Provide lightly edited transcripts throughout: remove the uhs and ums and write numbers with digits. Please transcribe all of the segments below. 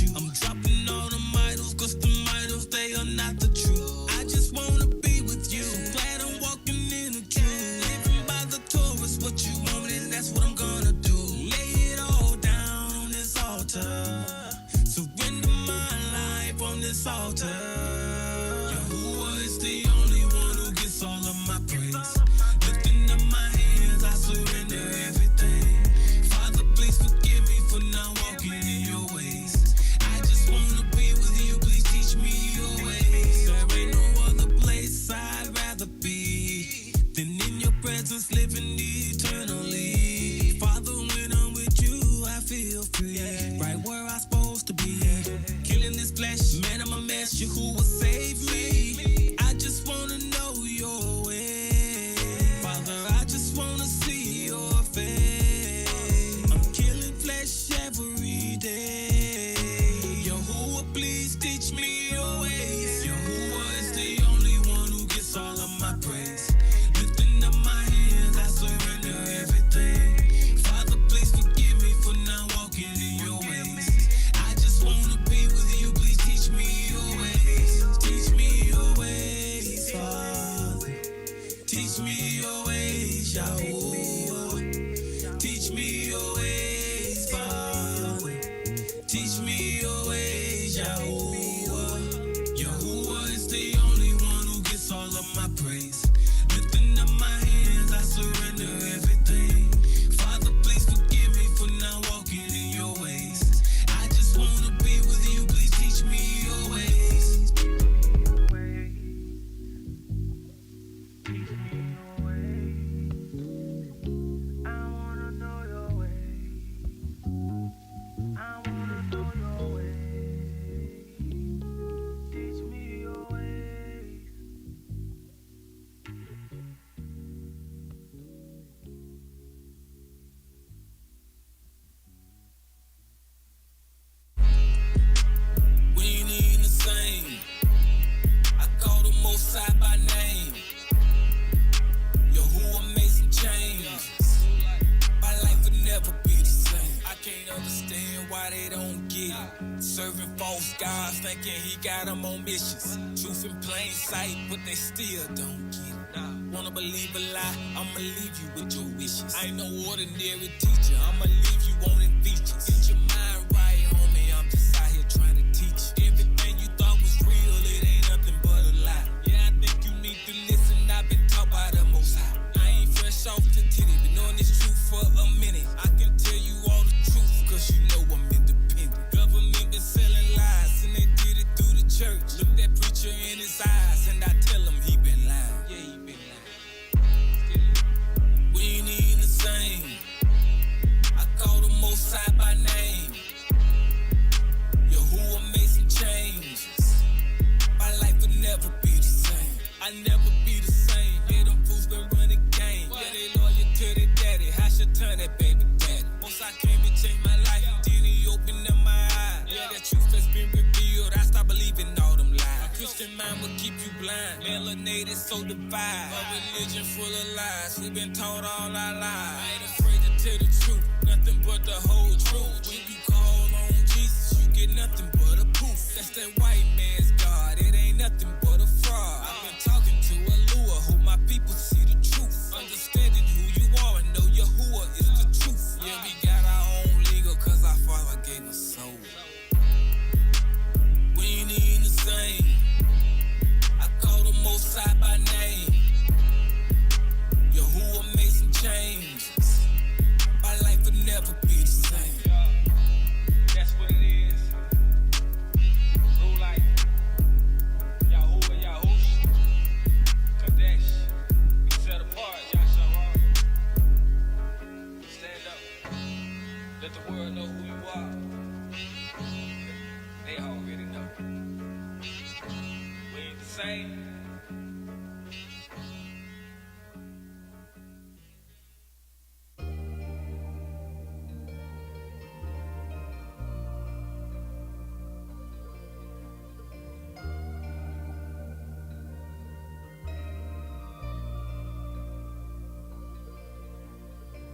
you. I'm dropping all the idols, cause the idols, they are not the truth. I just wanna be with you. So glad I'm walking in the truth. Living by the Torah is what you want, and that's what I'm gonna do. Lay it all down on this altar. Surrender my life on this altar. Yahuwah is the only one who gets all of my praise. Lifting up my hands, I surrender everything. Father, please forgive me for not walking in your ways. I just wanna be with you, please teach me your ways. There ain't no other place I'd rather be than in your presence, living eternally. Father, when I'm with you, I feel free, right where I'm supposed to be. Killing this flesh, man, I'm a mess. Yahuwah save me. I just wanna know your way. Father, I just wanna see your face. I'm killing flesh every day. Yahuwah, please teach me your ways. Yahuwah is the only one who gets all of my praise. Lifting up my hands, I surrender everything. Father, please forgive me for not walking in your ways. I just wanna be with you, please teach me your ways. Teach me your ways, Father. Teach me your ways, Yahuwah. Teach me your ways, Father. Teach me your ways, Yahuwah. Yahuwah is the only one who gets all of my praise. Lifting up my hands, I surrender everything. Father, please forgive me for not walking in your ways. I just wanna be with you, please teach me your ways. I wanna know your ways. I wanna know your ways. Teach me your ways. We ain't even the same. I call the Most High by name. Yahuwah made some changes. My life would never be the same. I can't understand why they don't get it. Serving false gods, thinking he got them on missions. Truth in plain sight, but they still don't get it. Wanna believe a lie? I'ma leave you with your wishes. I ain't no ordinary teacher, I'ma leave you wanting features. Get your mind right, homie, I'm just out here trying to teach you. Everything you thought was real, it ain't nothing but a lie. Yeah, I think you need to listen, I've been taught by the Most High. I ain't fresh off the titty, been knowing this truth for a minute. I can tell you all the truth, cause you know I'm independent. Government been selling lies, and they did it through the church. Look that preacher in his eyes, and I tell him he been lying. Yeah, he been lying. We ain't even the same. I call the Most High by name. Yahuwah made some changes. My life would never be the same. I never be the same. Yeah, them fools been running game. Yeah, they loyal to their daddy. How should turn that baby daddy? Once I came and changed my life, then he opened up my eyes. Yeah, that truth has been revealed. I stopped believing all them lies. A Christian mind will keep you blind. Melanated, so divided. A religion full of lies. We've been taught all our lives. I ain't afraid to tell the truth. Nothing but the whole truth. When you call on Jesus, you get nothing but a poof. That's that white man's God. It ain't nothing but a fraud. I've been talking to Alua, who my people see the truth. Understanding who you are and know Yahuwah is the truth. Yeah, we got our own legal, cause our Father gave us soul. We ain't even the same. I call the Most High by name. Yahuwah made some changes. My life would never be the same. That's what it is. Rule like Yahuwah, Yahush, Kadesh. We set apart, Yahshua. Stand up. Let the world know who you are. They already know. We ain't the same.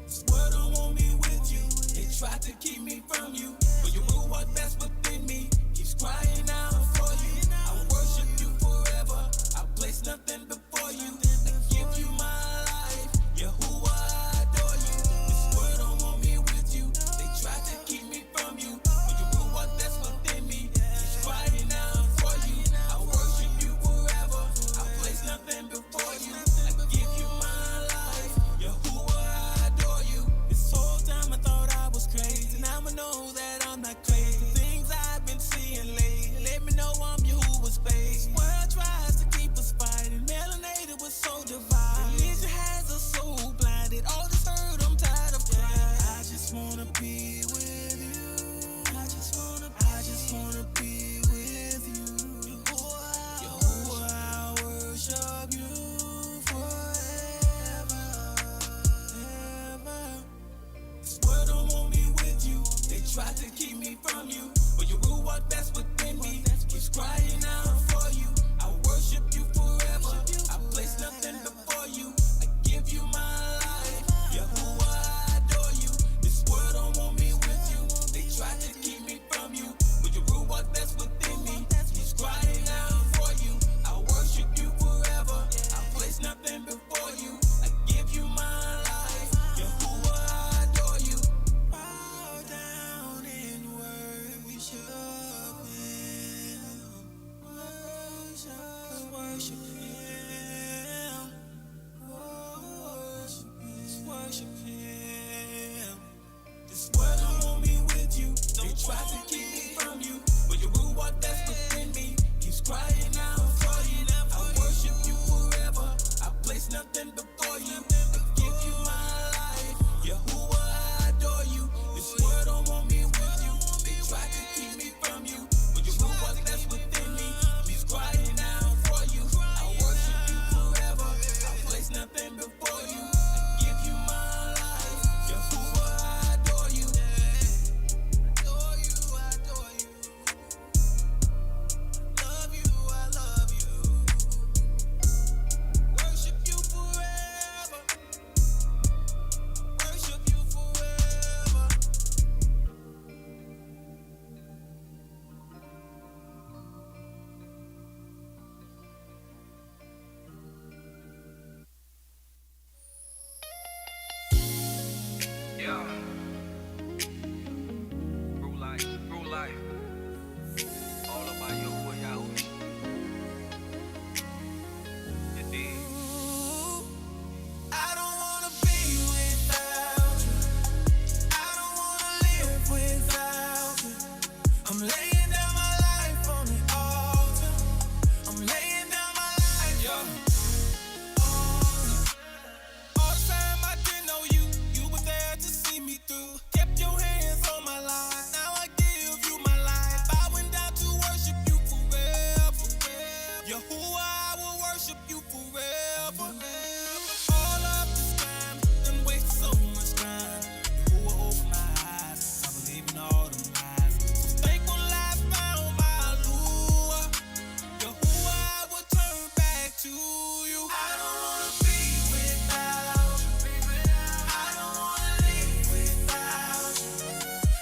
This world don't want me with you. They tried to keep me from you, but your Ruach that's within me keeps crying out for you. I worship you forever. I place nothing before you. I give you my life. Yahuwah, I adore you. This world don't want me with you. They try to keep me from you, but your Ruach that's within me keeps crying out for you. I worship you forever. I place nothing before you. I give you my life. Yahuwah, I adore you. This whole time I thought I was crazy. Now I know that I'm not crazy. The things I've been seeing lately let me know I'm Yahuwah's face. World tries to keep us fighting. Melanated was so divided. Religion has us so blinded. All this hurt, I'm tired of crying. I just wanna be with you. I just wanna be with you. Yahuwah, I worship you forever, ever. This world don't want me with you. They try to keep me from you, but your Ruach that's within me keeps crying out for you. I worship you forever. I place nothing before you. I give you my life. Yahuwah, I adore you. This world don't want me with you. They try to keep me from you, but your Ruach that's within me keeps crying out for you. I worship you forever. I place nothing before you. I give you my life. Yahuwah, I adore you. Bow down and worship him. Worship him. Worship him. This world don't want me with you. They try to keep me from you, but your Ruach that's within me keeps crying out for you. I worship you forever. I place nothing before you. I give you my life. Yahuwah, I adore you. This world don't want me with you. They try to keep me from you, but your Ruach that's within me keeps crying out for you. I worship you forever. I place nothing before you. I give you my life. Yahuwah, I adore you. Adore you, I adore you. Love you, I love you. Worship you forever. Worship you forever. Yeah. Rule life. All about Yahuwah, Yahuwah. You dig? I don't wanna be without you. I don't wanna live without you. I'm laying down my life on the altar. I'm laying down my life, yeah. All the time I didn't know you, you were there to see me through. Kept your hands on my life, now I give you my life. Bowing down to worship you forever. Yahuwah, I will worship you forever. All of this time, done wasted so much time. Yahuwah, open my eyes, I believe in all them lies. So thankful I found my Yahuwah. Yahuwah, I will turn back to you. I don't wanna be without you. I don't wanna live without you.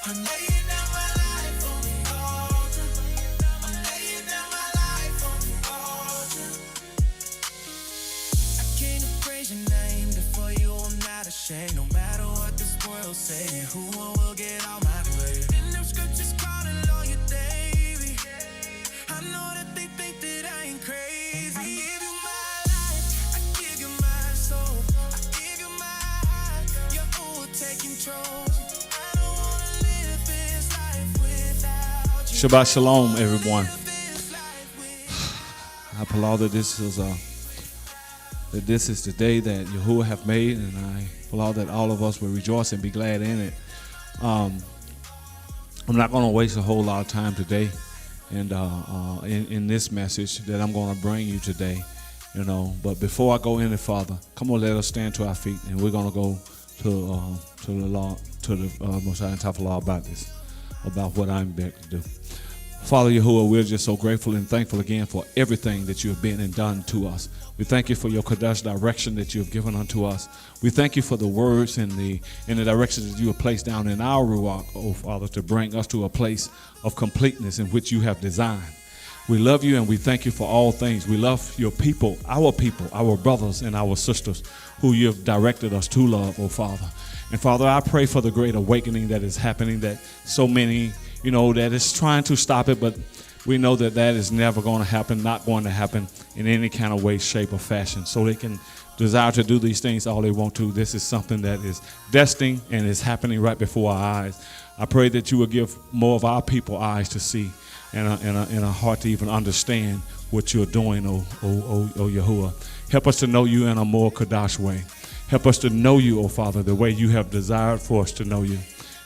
I'm laying down my life on the altar. I'm laying down my life on the altar. I came to praise your name, before you I'm not ashamed. No matter what this world say, who will get all my praise. And them scriptures calling on you daily. I know that they think that I ain't crazy. I give you my life, I give you my soul, I give you my heart. Yahuwah, take control. I don't wanna live this life without you. Shabbat Shalum, everyone. Live this life without I applaud that this is the day that Yahuwah have made, and I applaud that all of us will rejoice and be glad in it. I'm not going to waste a whole lot of time today, and in this message that I'm going to bring you today, you know. But before I go any further, come on, let us stand to our feet, and we're going to go to the Most High and talk to the law about this, about what I'm back to do. Father Yahuwah, we're just so grateful and thankful again for everything that you have been and done to us. We thank you for your Kadosh direction that you have given unto us. We thank you for the words and the directions that you have placed down in our Ruach, oh Father, to bring us to a place of completeness in which you have designed. We love you and we thank you for all things. We love your people, our brothers and our sisters who you have directed us to love, oh Father. And Father, I pray for the great awakening that is happening, that so many, that is trying to stop it, but we know that that is never going to happen, not going to happen in any kind of way, shape, or fashion. So they can desire to do these things all they want to. This is something that is destined and is happening right before our eyes. I pray that you will give more of our people eyes to see and a heart to even understand what you're doing, oh Yahuwah. Help us to know you in a more Kadosh way. Help us to know you, oh Father, the way you have desired for us to know you.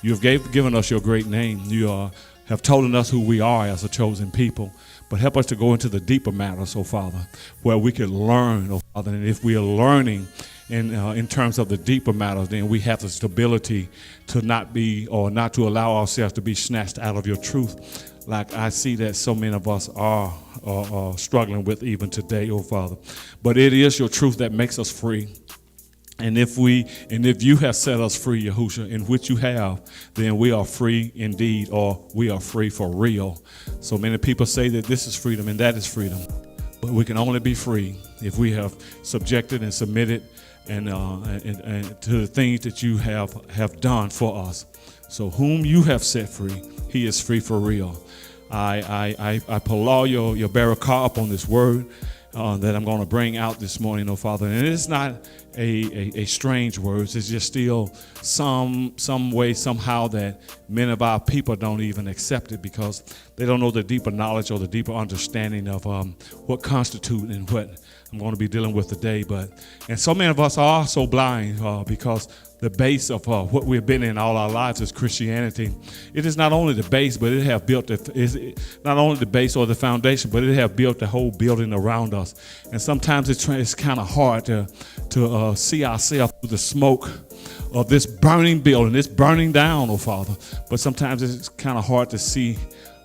You have given us your great name. You have told us who we are as a chosen people. But help us to go into the deeper matters, oh Father, where we can learn, oh Father. And if we are learning in terms of the deeper matters, then we have the stability to not to allow ourselves to be snatched out of your truth, like I see that so many of us are struggling with even today, oh Father. But it is your truth that makes us free. And if you have set us free, Yahushua, in which you have, then we are free indeed, or we are free for real. So many people say that this is freedom and that is freedom. But we can only be free if we have subjected and submitted and to the things that you have done for us. So whom you have set free, he is free for real. I pull your barakah up on this word that I'm going to bring out this morning, oh Father. And it's not a strange word. It's just still some way, somehow that many of our people don't even accept it because they don't know the deeper knowledge or the deeper understanding of what constitutes and what I'm going to be dealing with today. And so many of us are so blind because the base of what we've been in all our lives is Christianity. It is not only the base, but it have built not only the base or the foundation, but it have built the whole building around us. And sometimes it's kind of hard to see ourselves through the smoke of this burning building. It's burning down, oh Father. But sometimes it's kind of hard to see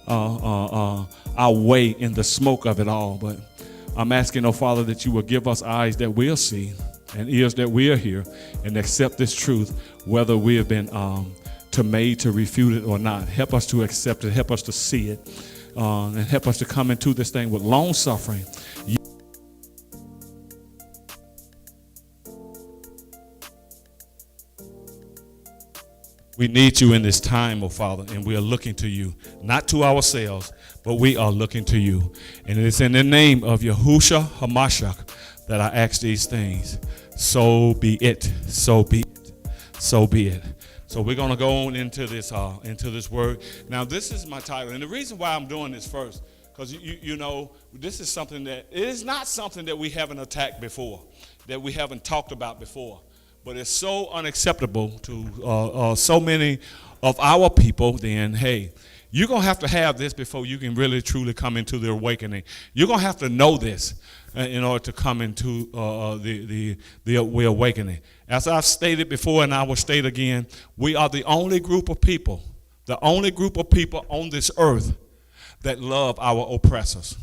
our way in the smoke of it all. But I'm asking, oh Father, that you will give us eyes that will see and ears that will hear and accept this truth, whether we have been made to refute it or not. Help us to accept it. Help us to see it. And help us to come into this thing with long suffering. We need you in this time, oh Father, and we are looking to you, not to ourselves, but we are looking to you. And it is in the name of Yahushua HaMashiach that I ask these things. So be it. So be it. So be it. So we're going to go on into this word. Now, this is my title. And the reason why I'm doing this first, because this is something that, it is not something that we haven't attacked before, that we haven't talked about before. But it's so unacceptable to so many of our people, then, hey, you're going to have this before you can really truly come into the awakening. You're going to have to know this in order to come into the awakening. As I've stated before, and I will state again, we are the only group of people on this earth that love our oppressors.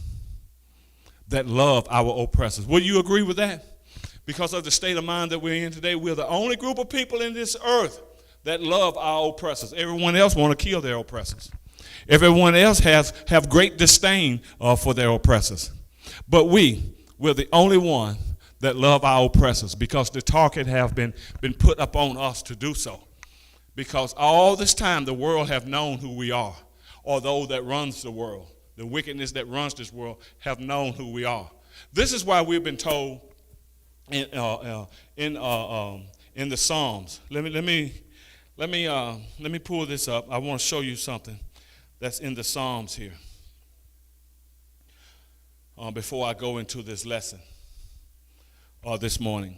That love our oppressors. Will you agree with that? Because of the state of mind that we're in today, we're the only group of people in this earth that love our oppressors. Everyone else want to kill their oppressors. Everyone else have great disdain for their oppressors. But we're the only one that love our oppressors because the target have been put upon us to do so. Because all this time the world have known who we are, or those that runs the world, the wickedness that runs this world have known who we are. This is why we've been told in the Psalms. Let me pull this up. I want to show you something that's in the Psalms here before I go into this lesson this morning.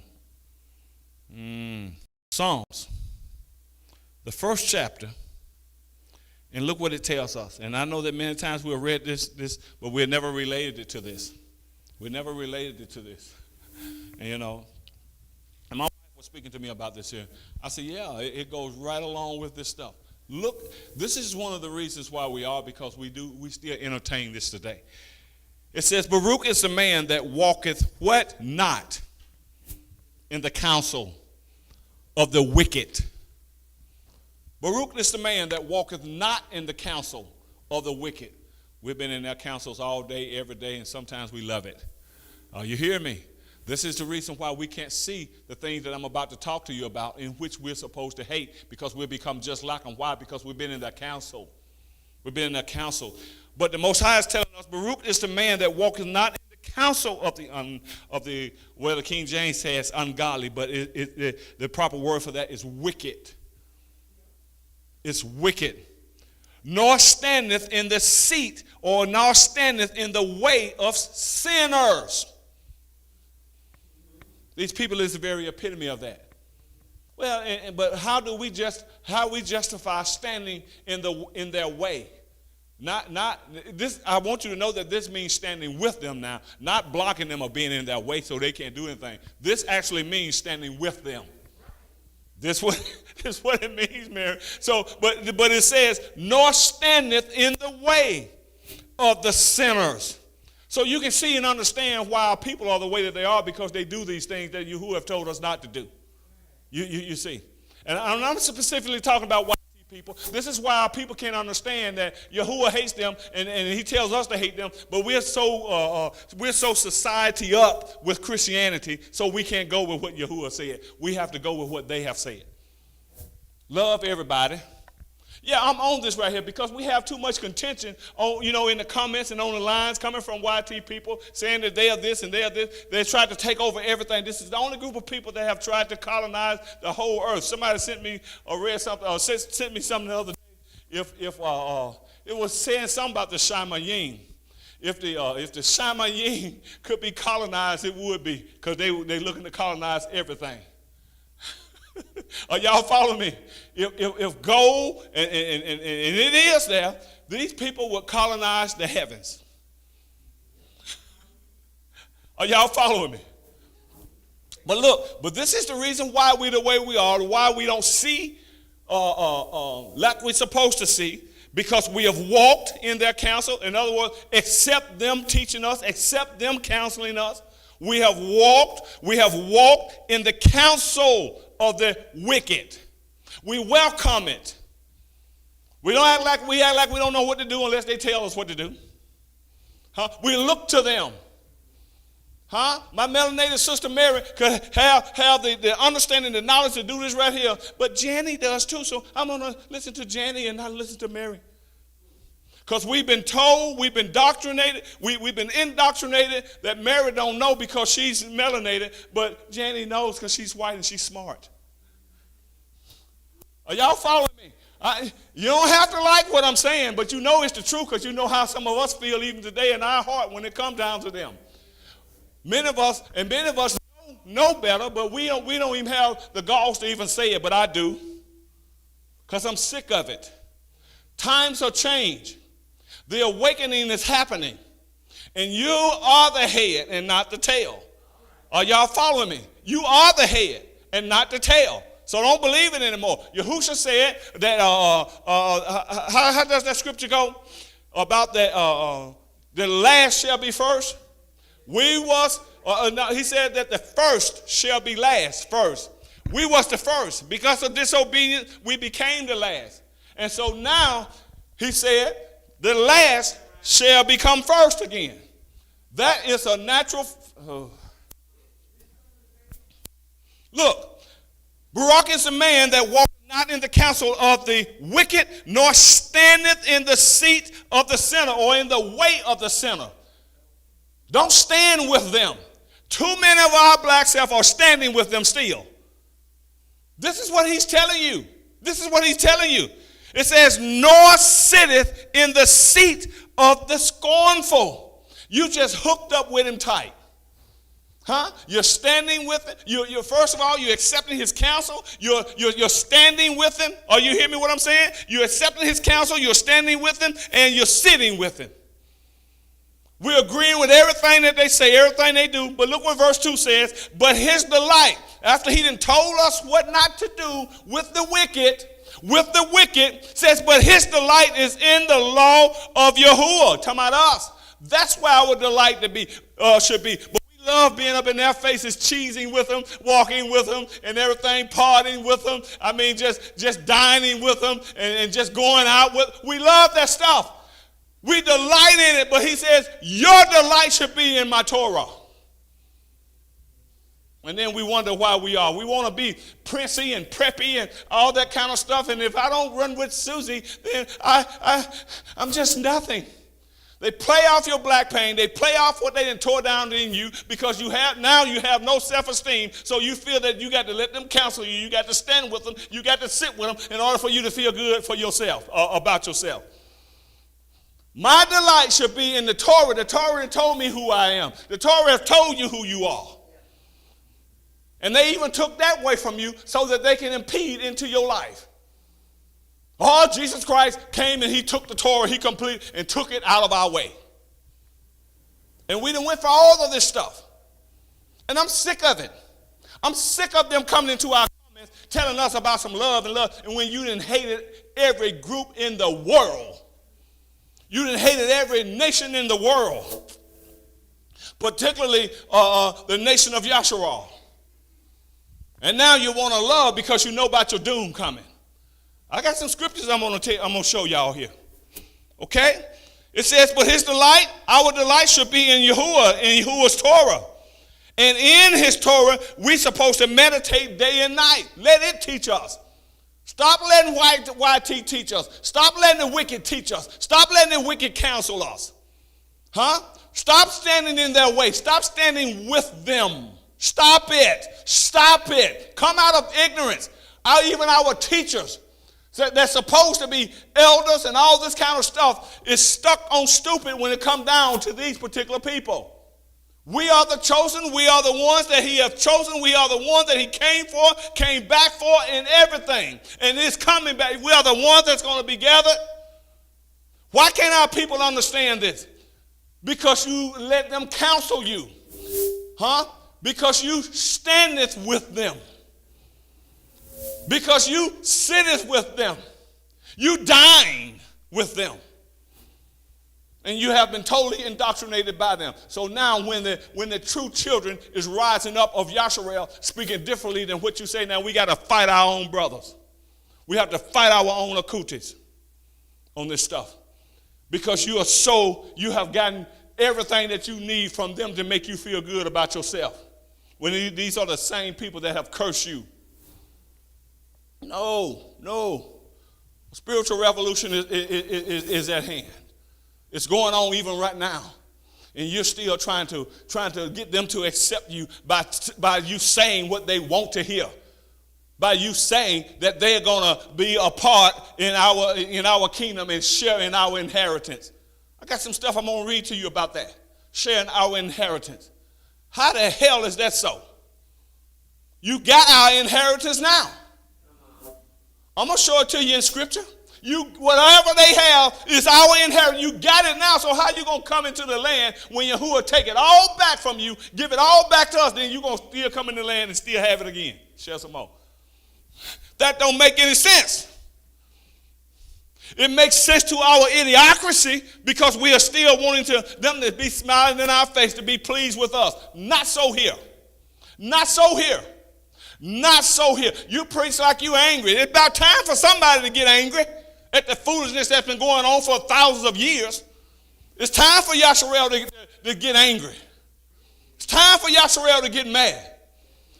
Psalms, the first chapter, and look what it tells us. And I know that many times we've read this, but we've never related it to this. We never related it to this. And and my wife was speaking to me about this here. I said, yeah, it goes right along with this stuff. Look, this is one of the reasons why we are, because we still entertain this today. It says, Baruch is the man that walketh what? Not in the counsel of the wicked. Baruch is the man that walketh not in the counsel of the wicked. We've been in their counsels all day, every day, and sometimes we love it. You hear me? This is the reason why we can't see the things that I'm about to talk to you about, in which we're supposed to hate, because we'll become just like them. Why? Because we've been in their counsel. We've been in their counsel. But the Most High is telling us, Baruch is the man that walketh not in the counsel of the well, the King James says ungodly, but the proper word for that is wicked. It's wicked. Nor standeth in the seat, or nor standeth in the way of sinners. These people is the very epitome of that. Well, but how we justify standing in their way? Not this. I want you to know that this means standing with them now, not blocking them or being in their way so they can't do anything. This actually means standing with them. This is what it means, Mary. So, but it says, nor standeth in the way of the sinners. So you can see and understand why our people are the way that they are, because they do these things that Yahuwah have told us not to do. You see. And I'm not specifically talking about white people. This is why our people can't understand that Yahuwah hates them, and he tells us to hate them, but we're so society up with Christianity, so we can't go with what Yahuwah said. We have to go with what they have said. Love everybody. Yeah, I'm on this right here because we have too much contention on, in the comments and on the lines coming from YT people saying that they are this and they are this. They tried to take over everything. This is the only group of people that have tried to colonize the whole earth. Somebody sent me or read something, or sent me something the other day. If it was saying something about the Shamayim. If the Shamayim could be colonized, it would be, because they looking to colonize everything. Are y'all following me? If gold, and it is there, these people would colonize the heavens. Are y'all following me? But look, this is the reason why we're the way we are, why we don't see like we're supposed to see, because we have walked in their counsel. In other words, accept them teaching us, accept them counseling us. We have walked in the counsel of the wicked. We welcome it. We don't act like we don't know what to do unless they tell us what to do. We look to them. My melanated sister Mary could have the understanding, the knowledge to do this right here, but Janny does too, so I'm going to listen to Janny and not listen to Mary. Because we've been told, we've been indoctrinated, we've been indoctrinated that Mary don't know because she's melanated, but Janny knows because she's white and she's smart. Are y'all following me? You don't have to like what I'm saying, but you know it's the truth, because you know how some of us feel even today in our heart when it comes down to them. Many of us know better, but we don't even have the galls to even say it, but I do, because I'm sick of it. Times have changed. The awakening is happening. And you are the head and not the tail. Are y'all following me? You are the head and not the tail. So don't believe it anymore. Yahushua said that, how does that scripture go? About that the last shall be first. He said that the first shall be last first. We was the first. Because of disobedience, we became the last. And so now, he said, the last shall become first again. That is a natural. Look, Baruch is a man that walketh not in the counsel of the wicked, nor standeth in the seat of the sinner, or in the way of the sinner. Don't stand with them. Too many of our black self are standing with them still. This is what he's telling you. This is what he's telling you. It says, nor sitteth in the seat of the scornful. You just hooked up with him tight. You're standing with him. You're first of all, you're accepting his counsel. You're standing with him. Are you hearing me what I'm saying? You're accepting his counsel. You're standing with him, and you're sitting with him. We're agreeing with everything that they say, everything they do. But look what verse 2 says. But his delight, after he done told us what not to do with the wicked, with the wicked, says, but his delight is in the law of Yahuah. Talking about us. That's where our delight should be. But we love being up in their faces, cheesing with them, walking with them, and everything, partying with them. I mean, just dining with them and just going out with. We love that stuff. We delight in it, but he says, your delight should be in my Torah. And then we wonder why we are. We want to be princey and preppy and all that kind of stuff. And if I don't run with Susie, then I'm just nothing. They play off your black pain. They play off what they done tore down in you because you have no self-esteem. So you feel that you got to let them counsel you. You got to stand with them. You got to sit with them in order for you to feel good for yourself, about yourself. My delight should be in the Torah. The Torah told me who I am. The Torah has told you who you are. And they even took that away from you so that they can impede into your life. Oh, Jesus Christ came and he took the Torah, he completed and took it out of our way. And we done went for all of this stuff. And I'm sick of it. I'm sick of them coming into our comments telling us about some love. And when you done hated every group in the world. You done hated every nation in the world. Particularly the nation of Yasharal. And now you want to love because you know about your doom coming. I got some scriptures I'm going to show y'all here. Okay? It says, but his delight, our delight should be in Yahuah, in Yahuah's Torah. And in his Torah, we're supposed to meditate day and night. Let it teach us. Stop letting YT teach us. Stop letting the wicked teach us. Stop letting the wicked counsel us. Stop standing in their way. Stop standing with them. Stop it. Stop it. Come out of ignorance. Even our teachers, they're supposed to be elders and all this kind of stuff, is stuck on stupid when it comes down to these particular people. We are the chosen. We are the ones that he has chosen. We are the ones that he came for, came back for, and everything. And it's coming back. We are the ones that's going to be gathered. Why can't our people understand this? Because you let them counsel you. Because you standeth with them. Because you sitteth with them. You dine with them. And you have been totally indoctrinated by them. So now when the true children is rising up of Yasharel, speaking differently than what you say, now we got to fight our own brothers. We have to fight our own Akutis on this stuff. Because you have gotten everything that you need from them to make you feel good about yourself. When these are the same people that have cursed you. No. Spiritual revolution is at hand. It's going on even right now. And you're still trying to get them to accept you by you saying what they want to hear. By you saying that they're going to be a part in our kingdom and share in our inheritance. I got some stuff I'm going to read to you about that. Sharing our inheritance. How the hell is that so? You got our inheritance now. I'm going to show it to you in scripture. Whatever they have is our inheritance. You got it now, so how you going to come into the land when Yahuwah take it all back from you, give it all back to us, then you going to still come in the land and still have it again? Share some more. That don't make any sense. It makes sense to our idiocracy because we are still wanting them to be smiling in our face, to be pleased with us. Not so here. Not so here. Not so here. You preach like you angry. It's about time for somebody to get angry at the foolishness that's been going on for thousands of years. It's time for Yasharel to get angry. It's time for Yasharel to get mad.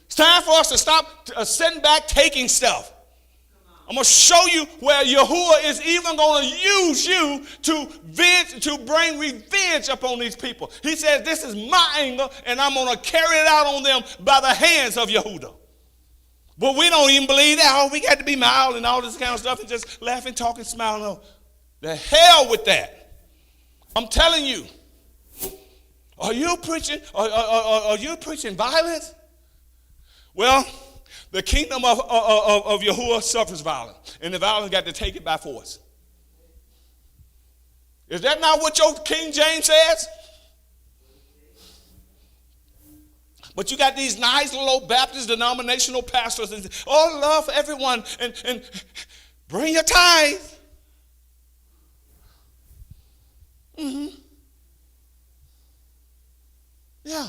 It's time for us to stop sitting back taking stuff. I'm going to show you where Yahuwah is even going to use you to bring revenge upon these people. He says, this is my anger, and I'm going to carry it out on them by the hands of Yehudah. But we don't even believe that. Oh, we got to be mild and all this kind of stuff and just laughing, talking, smiling. No. The hell with that. I'm telling you. Are you preaching violence? Well, the kingdom of Yahuwah suffers violence, and the violence got to take it by force. Is that not what your King James says? But you got these nice little Baptist denominational pastors and love everyone. And Bring your tithe. Yeah.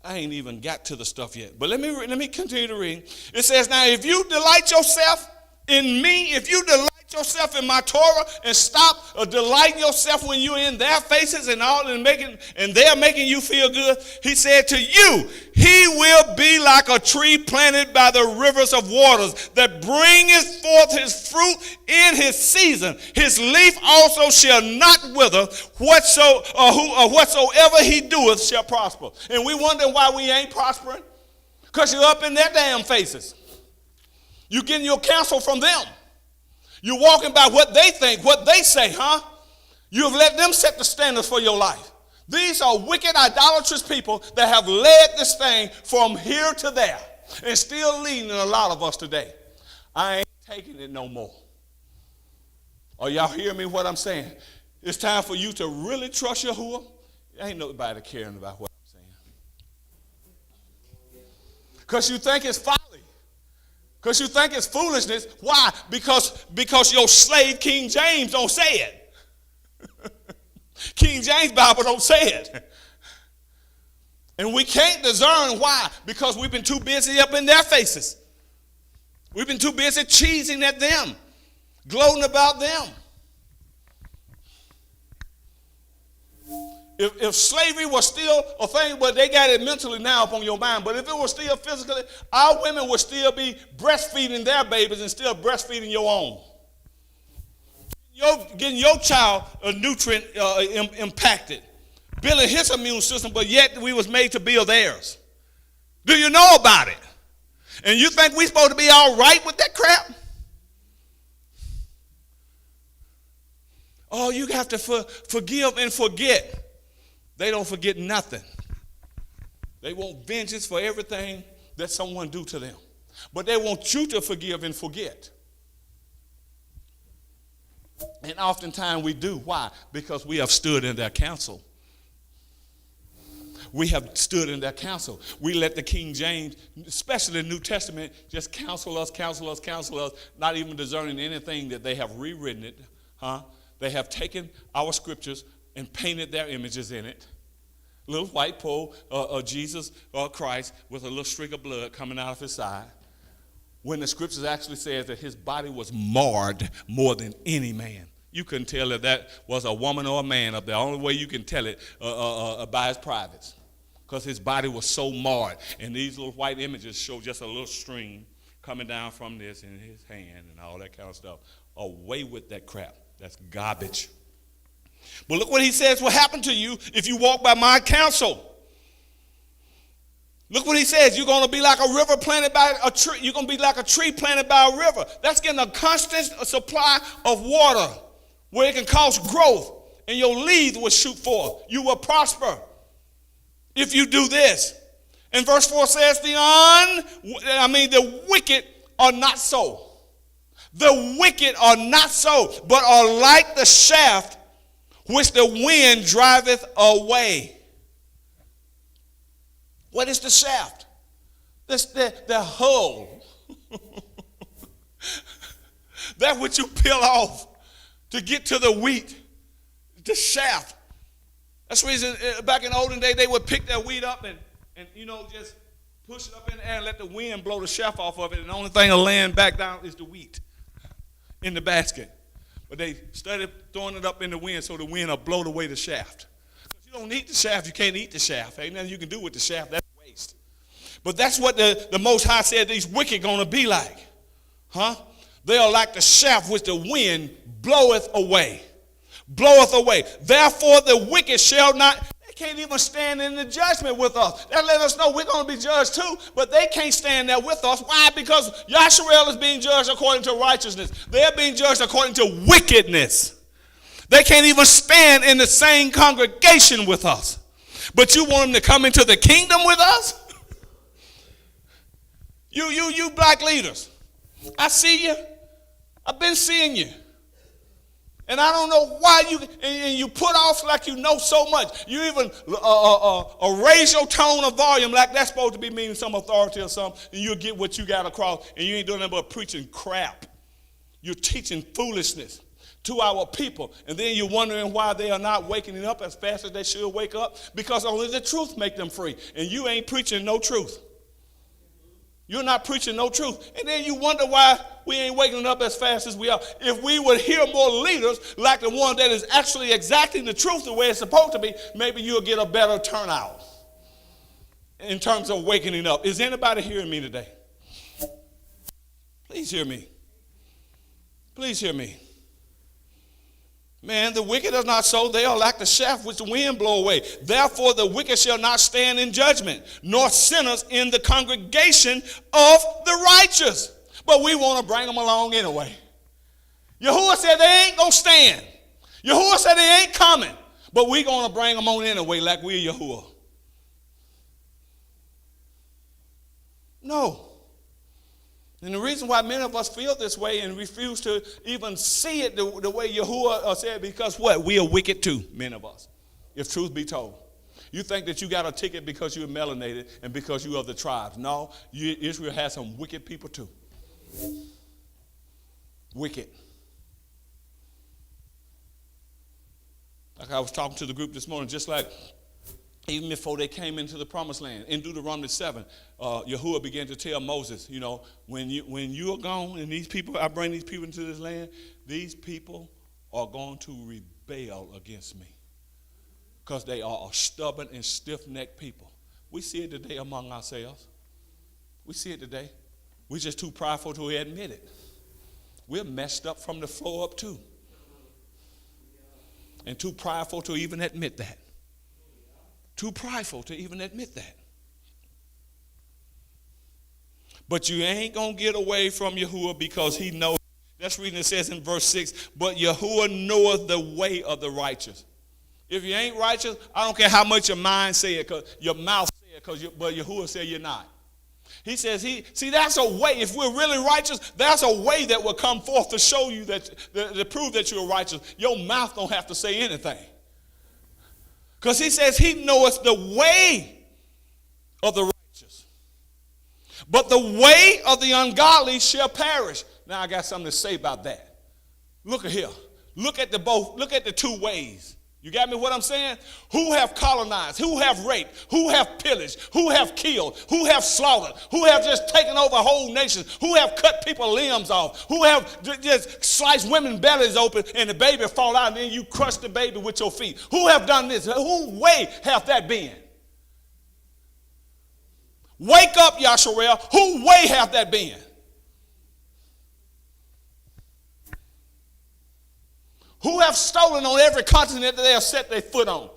I ain't even got to the stuff yet. But let me continue to read. It says, now if you delight yourself in me, if you delight yourself in my Torah and stop delighting yourself when you're in their faces and all and they're making you feel good, he said to you, he will be like a tree planted by the rivers of waters that bringeth forth his fruit in his season. His leaf also shall not wither. Whatsoever he doeth shall prosper. And we wonder why we ain't prospering. Because you're up in their damn faces. You're getting your counsel from them. You're walking by what they think, what they say, huh? You have let them set the standards for your life. These are wicked, idolatrous people that have led this thing from here to there and still leading a lot of us today. I ain't taking it no more. Are y'all hearing me what I'm saying? It's time for you to really trust Yahuwah. Ain't nobody caring about what I'm saying. Because you think it's folly. Because you think it's foolishness. Why? Because your slave King James don't say it. King James Bible don't say it. And we can't discern why. Because we've been too busy up in their faces. We've been too busy cheesing at them, gloating about them. If slavery was still a thing, but they got it mentally now up on your mind, but if it was still physically, our women would still be breastfeeding their babies and still breastfeeding your own. Getting your child a nutrient impacted, building his immune system, but yet we was made to build theirs. Do you know about it? And you think we supposed to be all right with that crap? Oh, you have to forgive and forget. They don't forget nothing. They want vengeance for everything that someone do to them. But they want you to forgive and forget. And oftentimes we do. Why? Because we have stood in their counsel. We have stood in their counsel. We let the King James, especially the New Testament, just counsel us, not even discerning anything that they have rewritten it. They have taken our scriptures and painted their images in it. Little white pole of Jesus or Christ with a little streak of blood coming out of his side. When the scriptures actually says that his body was marred more than any man. You couldn't tell if that was a woman or a man up there. The only way you can tell it by his privates. Because his body was so marred. And these little white images show just a little stream coming down from this in his hand and all that kind of stuff. Away with that crap. That's garbage. But look what he says will happen to you if you walk by my counsel. Look what he says. You're going to be like a river planted by a tree. You're going to be like a tree planted by a river. That's getting a constant supply of water where it can cause growth and your leaves will shoot forth. You will prosper if you do this. And verse 4 says the wicked are not so. The wicked are not so, but are like the shaft which the wind driveth away. What is the shaft? That's the hull. That which you peel off to get to the wheat. The shaft. That's the reason back in the olden days they would pick that wheat up and just push it up in the air and let the wind blow the shaft off of it. And the only thing that'll land back down is the wheat in the basket. But they started throwing it up in the wind so the wind will blow away the shaft. Because you don't need the shaft, you can't eat the shaft. Ain't nothing you can do with the shaft, that's waste. But that's what the Most High said these wicked going to be like. They are like the shaft which the wind bloweth away. Bloweth away. Therefore the wicked shall not, they can't even stand in the judgment with us. That let us know we're going to be judged too, but they can't stand there with us. Why? Because Yasharel is being judged according to righteousness. They're being judged according to wickedness. They can't even stand in the same congregation with us. But you want them to come into the kingdom with us? You black leaders, I see you. I've been seeing you. And I don't know why you put off like you know so much. You even raise your tone of volume like that's supposed to be meaning some authority or something, and you'll get what you got across, and you ain't doing nothing but preaching crap. You're teaching foolishness to our people, and then you're wondering why they are not waking up as fast as they should wake up, because only the truth make them free, and you ain't preaching no truth. You're not preaching no truth. And then you wonder why we ain't waking up as fast as we are. If we would hear more leaders like the one that is actually exacting the truth the way it's supposed to be, maybe you'll get a better turnout in terms of waking up. Is anybody hearing me today? Please hear me. Please hear me. Man, the wicked are not so. They are like the shaft which the wind blow away. Therefore the wicked shall not stand in judgment, nor sinners in the congregation of the righteous. But we want to bring them along anyway. Yahuwah said they ain't going to stand. Yahuwah said they ain't coming. But we're going to bring them on anyway like we're Yahuwah. No. And the reason why many of us feel this way and refuse to even see it the way Yahuwah said, because what? We are wicked too, many of us, if truth be told. You think that you got a ticket because you're melanated and because you are of the tribes. No, Israel has some wicked people too. Wicked. Like I was talking to the group this morning, just like even before they came into the promised land, in Deuteronomy 7, Yahuwah began to tell Moses, you know, when you are gone and these people, I bring these people into this land, these people are going to rebel against me because they are a stubborn and stiff-necked people. We see it today among ourselves. We see it today. We're just too prideful to admit it. We're messed up from the floor up too. And too prideful to even admit that. Too prideful to even admit that. But you ain't going to get away from Yahuwah because he knows. That's reading it says in verse 6, but Yahuwah knoweth the way of the righteous. If you ain't righteous, I don't care how much your mind say it, your mouth say it, but Yahuwah said you're not. He says, see, that's a way. If we're really righteous, that's a way that will come forth to show you that, to prove that you're righteous. Your mouth don't have to say anything. Because he says he knoweth the way of the righteous. But the way of the ungodly shall perish. Now I got something to say about that. Look at here. Look at the two ways. You got me what I'm saying? Who have colonized, who have raped, who have pillaged, who have killed, who have slaughtered, who have just taken over whole nations, who have cut people's limbs off, who have just sliced women's bellies open and the baby fall out and then you crush the baby with your feet. Who have done this? Who way have that been? Wake up, Yasharel. Who way have that been? Who have stolen on every continent that they have set their foot on.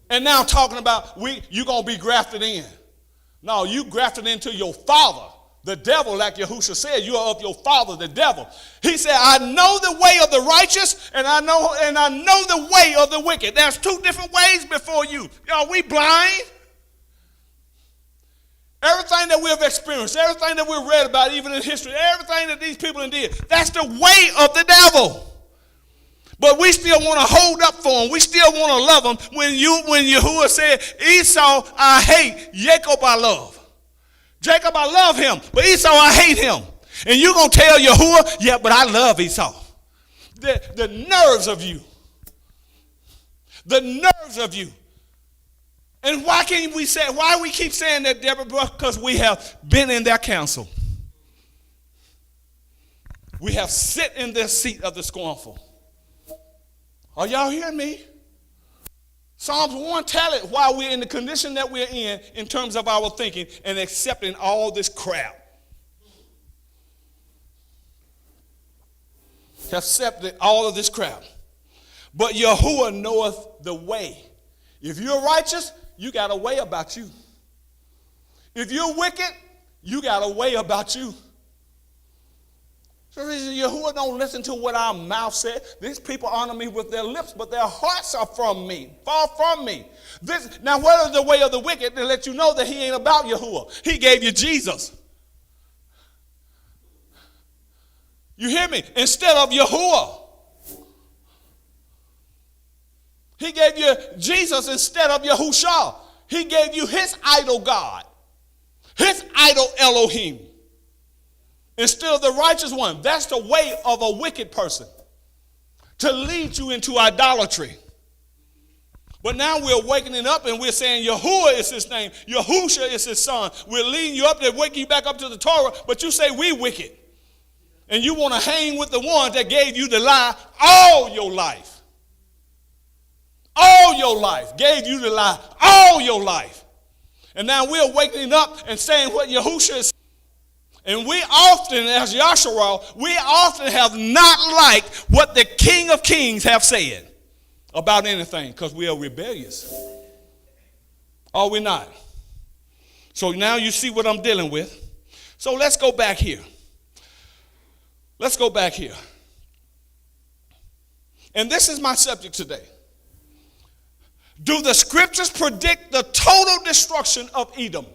And now talking about you're going to be grafted in. No, you grafted into your father, the devil, like Yahushua said. You are of your father, the devil. He said, I know the way of the righteous, and I know the way of the wicked. There's two different ways before you. Are we blind? Everything that we have experienced, everything that we've read about, even in history, everything that these people did, that's the way of the devil. But we still want to hold up for him. We still want to love him. When Yahuwah said, Esau I hate, Jacob I love. Jacob I love him, but Esau I hate him. And you're going to tell Yahuwah, yeah, but I love Esau. The nerves of you. The nerves of you. And why we keep saying that, Deborah? Because we have been in their council. We have sit in their seat of the scornful. Are y'all hearing me? Psalms 1 tell it why we're in the condition that we're in terms of our thinking and accepting all this crap. Accepted all of this crap. But Yahuwah knoweth the way. If you're righteous, you got a way about you. If you're wicked, you got a way about you. So Yahuwah don't listen to what our mouth said. These people honor me with their lips, but their hearts are from me, far from me. Now, what is the way of the wicked? To let you know that he ain't about Yahuwah. He gave you Jesus. You hear me? Instead of Yahuwah. He gave you Jesus instead of Yahushua. He gave you his idol God, his idol Elohim, instead of the righteous one. That's the way of a wicked person, to lead you into idolatry. But now we're waking up and we're saying Yahuwah is his name. Yahusha is his son. We're leading you up to wake you back up to the Torah, but you say we wicked. And you want to hang with the one that gave you the lie all your life. All your life. Gave you the lie all your life. And now we're waking up and saying what Yahusha is. And we often, as Yahshua, we often have not liked what the King of Kings have said about anything because we are rebellious. Are we not? So now you see what I'm dealing with. So let's go back here. Let's go back here. And this is my subject today. Do the scriptures predict the total destruction of Edom?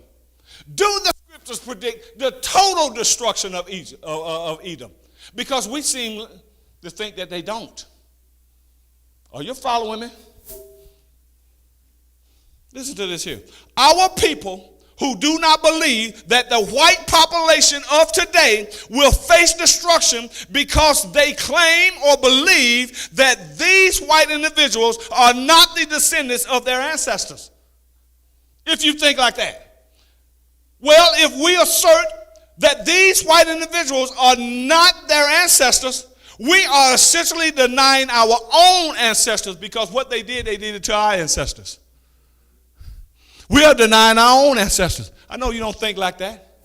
Do the scriptures predict the total destruction of Edom? Because we seem to think that they don't. Are you following me? Listen to this here. Our people who do not believe that the white population of today will face destruction because they claim or believe that these white individuals are not the descendants of their ancestors. If you think like that. Well, if we assert that these white individuals are not their ancestors, we are essentially denying our own ancestors, because what they did it to our ancestors. We are denying our own ancestors. I know you don't think like that.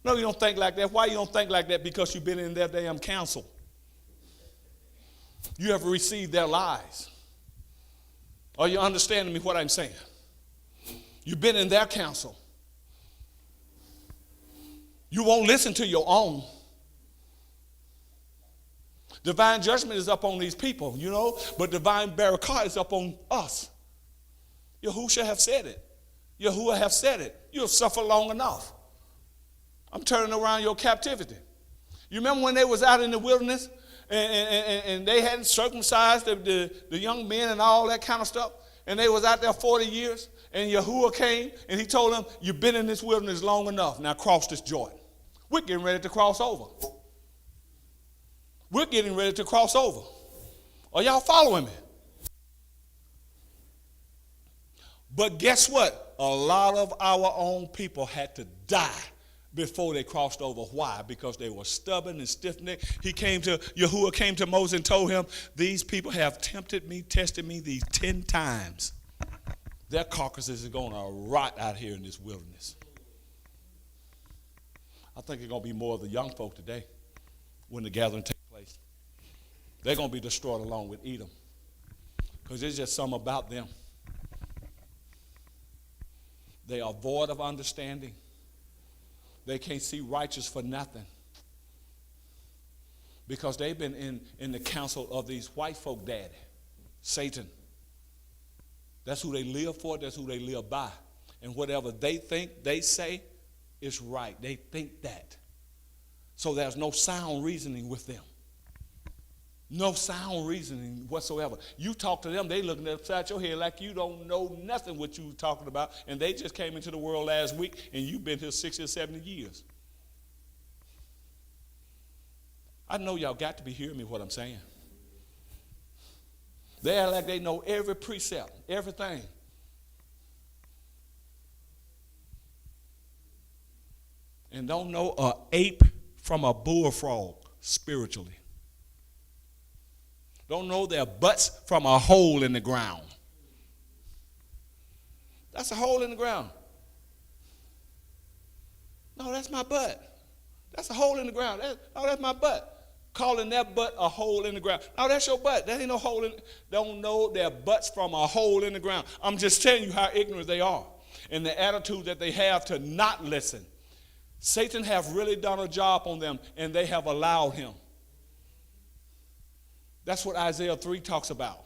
No, you don't think like that. Why you don't think like that? Because you've been in their damn council. You have received their lies. Are you understanding me what I'm saying? You've been in their council. You won't listen to your own. Divine judgment is up on these people, you know, but divine barakah is up on us. Yahusha have said it. Yahuwah have said it. You'll suffer long enough. I'm turning around your captivity. You remember when they was out in the wilderness and they hadn't circumcised the young men and all that kind of stuff, and they was out there 40 years, and Yahuwah came and he told them, you've been in this wilderness long enough, now cross this Jordan. We're getting ready to cross over. We're getting ready to cross over. Are y'all following me? But guess what? A lot of our own people had to die before they crossed over. Why? Because they were stubborn and stiff-necked. Yahuwah came to Moses and told him, these people have tempted me, tested me these 10 times. Their carcasses are going to rot out here in this wilderness. I think it's going to be more of the young folk today when the gathering takes place. They're going to be destroyed along with Edom, because there's just something about them. They are void of understanding. They can't see righteous for nothing, because they've been in the council of these white folk daddy, Satan. That's who they live for. That's who they live by. And whatever they think, they say is right. They think that. So there's no sound reasoning with them. No sound reasoning whatsoever. You talk to them, they looking upside your head like you don't know nothing what you talking about, and they just came into the world last week, and you've been here 60 or 70 years. I know y'all got to be hearing me what I'm saying. They act like they know every precept, everything. And don't know an ape from a bullfrog spiritually. Don't know their butts from a hole in the ground. That's a hole in the ground. No, that's my butt. That's a hole in the ground. That's my butt. Calling that butt a hole in the ground. No, that's your butt. That ain't no hole in. Don't know their butts from a hole in the ground. I'm just telling you how ignorant they are and the attitude that they have to not listen. Satan have really done a job on them, and they have allowed him. That's what Isaiah 3 talks about.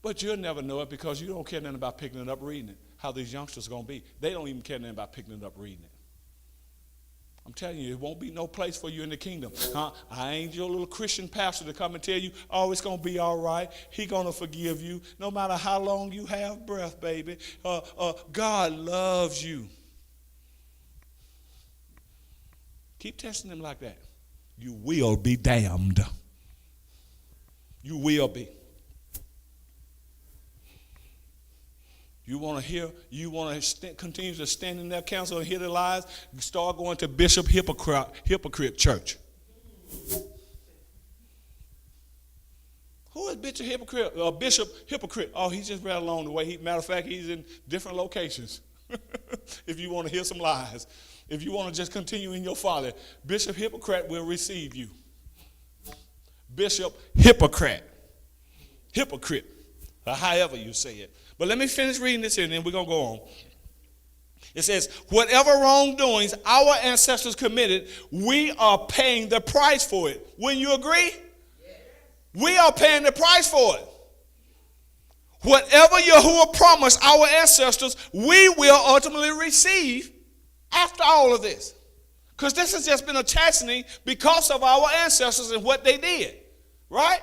But you'll never know it because you don't care nothing about picking it up, reading it. How these youngsters are going to be. They don't even care nothing about picking it up, reading it. I'm telling you, it won't be no place for you in the kingdom. I ain't your little Christian pastor to come and tell you, oh, it's going to be all right. He's going to forgive you no matter how long you have breath, baby. God loves you. Keep testing him like that. You will be damned. You will be. You want to continue to stand in that council and hear the lies? Start going to Bishop Hypocrite Church. Who is Bishop Hypocrite? Bishop Hypocrite. Oh, he's just right along the way. Matter of fact, he's in different locations. If you want to hear some lies. If you want to just continue in your folly, Bishop Hypocrite will receive you. Bishop Hypocrite. Hypocrite. Or however you say it. But let me finish reading this here, and then we're going to go on. It says, whatever wrongdoings our ancestors committed, we are paying the price for it. Wouldn't you agree? Yes. We are paying the price for it. Whatever Yahuwah promised our ancestors, we will ultimately receive after all of this. Because this has just been a chastening because of our ancestors and what they did. Right?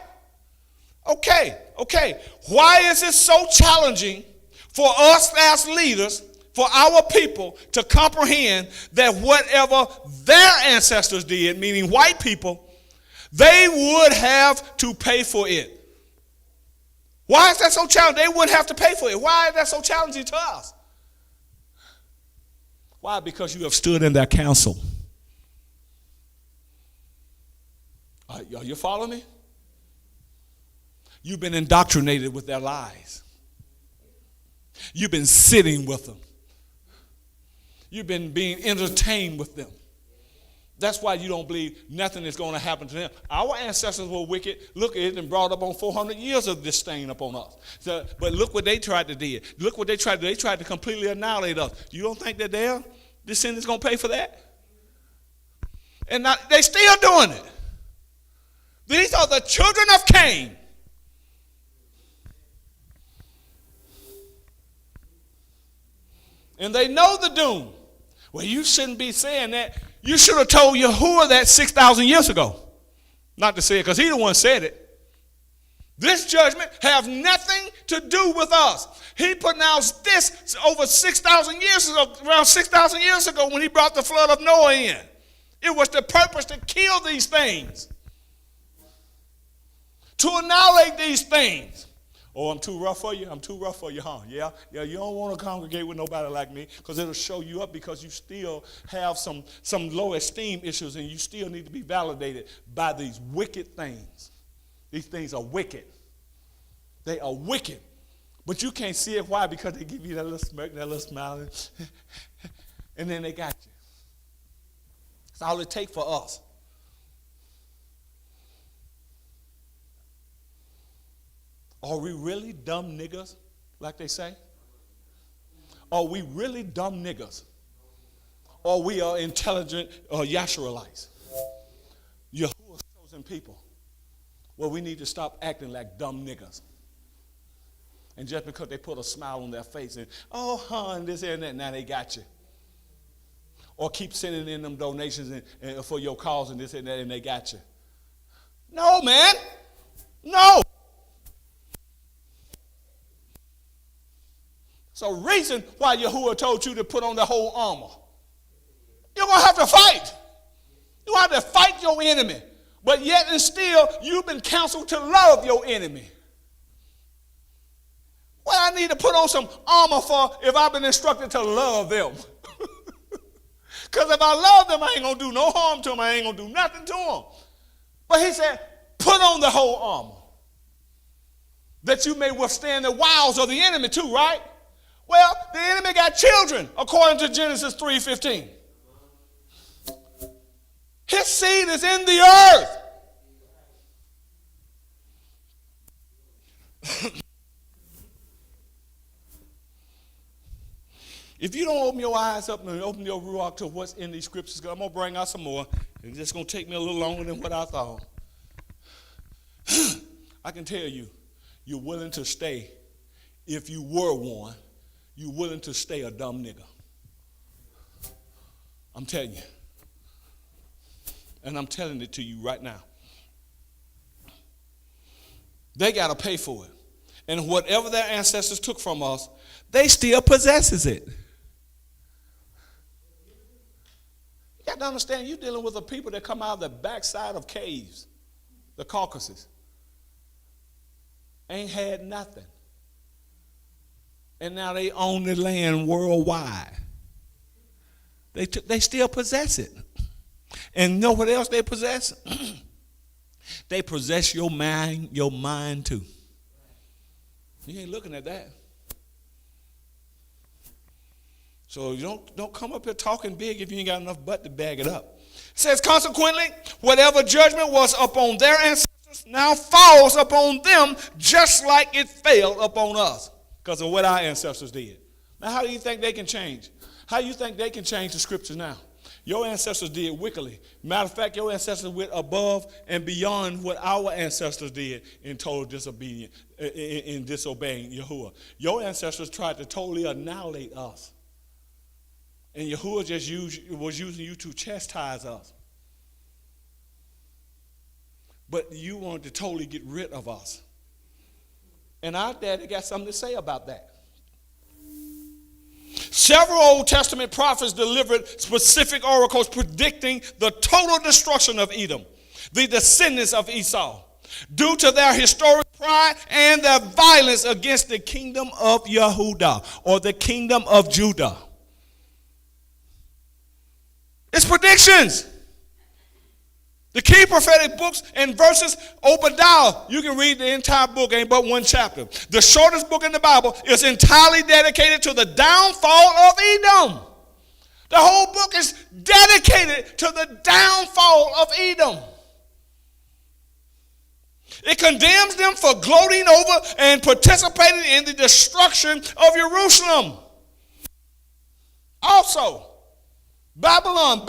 Okay. Why is it so challenging for us as leaders, for our people to comprehend that whatever their ancestors did, meaning white people, they would have to pay for it? Why is that so challenging? They wouldn't have to pay for it. Why is that so challenging to us? Why? Because you have stood in their counsel. Are you following me? You've been indoctrinated with their lies. You've been sitting with them. You've been being entertained with them. That's why you don't believe nothing is going to happen to them. Our ancestors were wicked. Look, it and brought up on 400 years of this stain upon us. But look what they tried to do. Look what they tried to do. They tried to completely annihilate us. You don't think that their descendants going to pay for that? And now, they still doing it. These are the children of Cain. And they know the doom. Well, you shouldn't be saying that. You should have told Yahuwah that 6,000 years ago. Not to say it because he the one said it. This judgment have nothing to do with us. He pronounced this over 6,000 years ago, around 6,000 years ago when he brought the flood of Noah in. It was the purpose to kill these things. To annihilate these things. Oh, I'm too rough for you? I'm too rough for you, huh? Yeah, you don't want to congregate with nobody like me because it'll show you up because you still have some low esteem issues and you still need to be validated by these wicked things. These things are wicked. They are wicked. But you can't see it. Why? Because they give you that little smirk, that little smile, and then they got you. That's all it takes for us. Are we really dumb niggas, like they say? Are we really dumb niggas? Or we are intelligent Yashuralites? Yahuwah's chosen people. Well, we need to stop acting like dumb niggas. And just because they put a smile on their face and, and this and that, now they got you. Or keep sending in them donations and for your cause and this and that, and they got you. No, man. No. So reason why Yahuwah told you to put on the whole armor. You're going to have to fight. You're going to have to fight your enemy. But yet and still, you've been counseled to love your enemy. What I need to put on some armor for if I've been instructed to love them? Because if I love them, I ain't going to do no harm to them. I ain't going to do nothing to them. But he said, put on the whole armor. That you may withstand the wiles of the enemy too, right? Well, the enemy got children, according to Genesis 3:15. His seed is in the earth. If you don't open your eyes up and open your ruach to what's in these scriptures, I'm going to bring out some more. It's just going to take me a little longer than what I thought. I can tell you, you're willing to stay, if you were one, you're willing to stay a dumb nigga. I'm telling you. And I'm telling it to you right now. They got to pay for it. And whatever their ancestors took from us, they still possesses it. You got to understand, you're dealing with a people that come out of the backside of caves, the Caucasus. Ain't had nothing. And now they own the land worldwide. They still possess it. And know what else they possess? They possess your mind too. You ain't looking at that. So you don't come up here talking big if you ain't got enough butt to bag it up. It says, consequently, whatever judgment was upon their ancestors now falls upon them just like it fell upon us because of what our ancestors did. Now, how do you think they can change? How do you think they can change the scriptures now? Your ancestors did wickedly. Matter of fact, your ancestors went above and beyond what our ancestors did in total disobedience, in disobeying Yahuwah. Your ancestors tried to totally annihilate us. And Yahuwah just was using you to chastise us. But you wanted to totally get rid of us. And our daddy got something to say about that. Several Old Testament prophets delivered specific oracles predicting the total destruction of Edom, the descendants of Esau, due to their historic pride and their violence against the kingdom of Yehudah, or the kingdom of Judah. It's predictions. The key prophetic books and verses, Obadiah, you can read the entire book, ain't but one chapter. The shortest book in the Bible is entirely dedicated to the downfall of Edom. The whole book is dedicated to the downfall of Edom. It condemns them for gloating over and participating in the destruction of Jerusalem. Also, Babylon,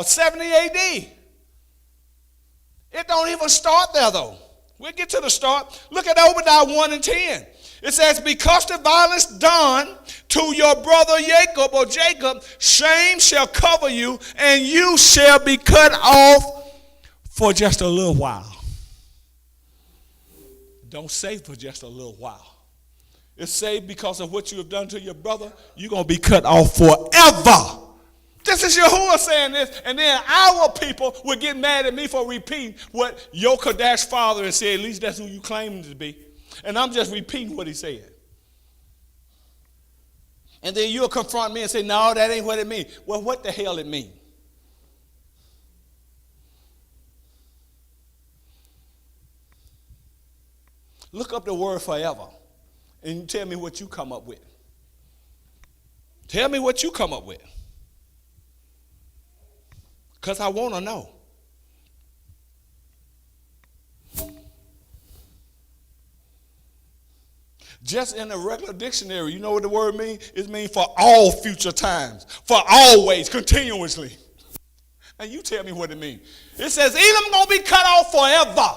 70 AD. It don't even start there, though. We'll get to the start. Look at Obadiah 1 and 10. It says, because the violence done to your brother Jacob, shame shall cover you, and you shall be cut off for just a little while. Don't say for just a little while. It's saved because of what you have done to your brother. You're going to be cut off forever. This is Yahuwah saying this, and then our people would get mad at me for repeating what your Kadash father has said. At least that's who you claim to be. And I'm just repeating what he said. And then you'll confront me and say, no, that ain't what it means. Well, what the hell it mean? Look up the word forever. And you tell me what you come up with. Tell me what you come up with. Because I want to know. Just in a regular dictionary, you know what the word means? It means for all future times. For always, continuously. And you tell me what it means. It says, Edom going to be cut off forever.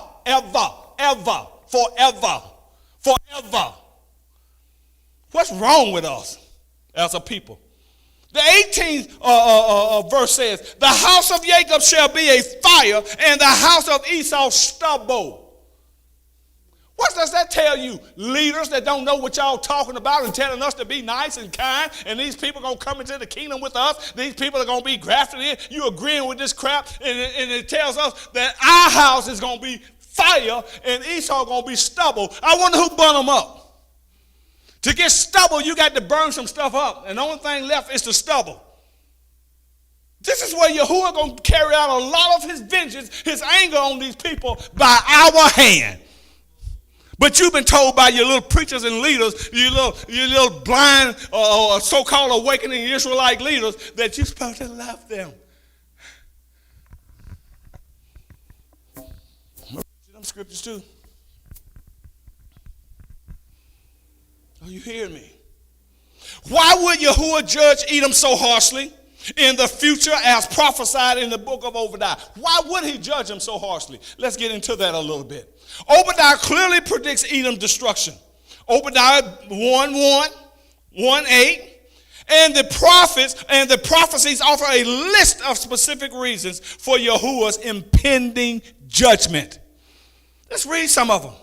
Ever. Forever. What's wrong with us as a people? The 18th verse says, the house of Jacob shall be a fire, and the house of Esau stubble. What does that tell you? Leaders that don't know what y'all talking about and telling us to be nice and kind, and these people are going to come into the kingdom with us. These people are going to be grafted in. You agreeing with this crap, and it tells us that our house is going to be fire, and Esau going to be stubble. I wonder who burned them up. To get stubble, you got to burn some stuff up. And the only thing left is the stubble. This is where Yahuwah going to carry out a lot of his vengeance, his anger on these people by our hand. But you've been told by your little preachers and leaders, your little blind or so-called awakening Israelite leaders, that you're supposed to love them. I'm going to read them scriptures too. Are you hearing me? Why would Yahuwah judge Edom so harshly in the future as prophesied in the book of Obadiah? Why would he judge them so harshly? Let's get into that a little bit. Obadiah clearly predicts Edom's destruction. Obadiah 1:1, 1:8. And the prophets and the prophecies offer a list of specific reasons for Yahuwah's impending judgment. Let's read some of them.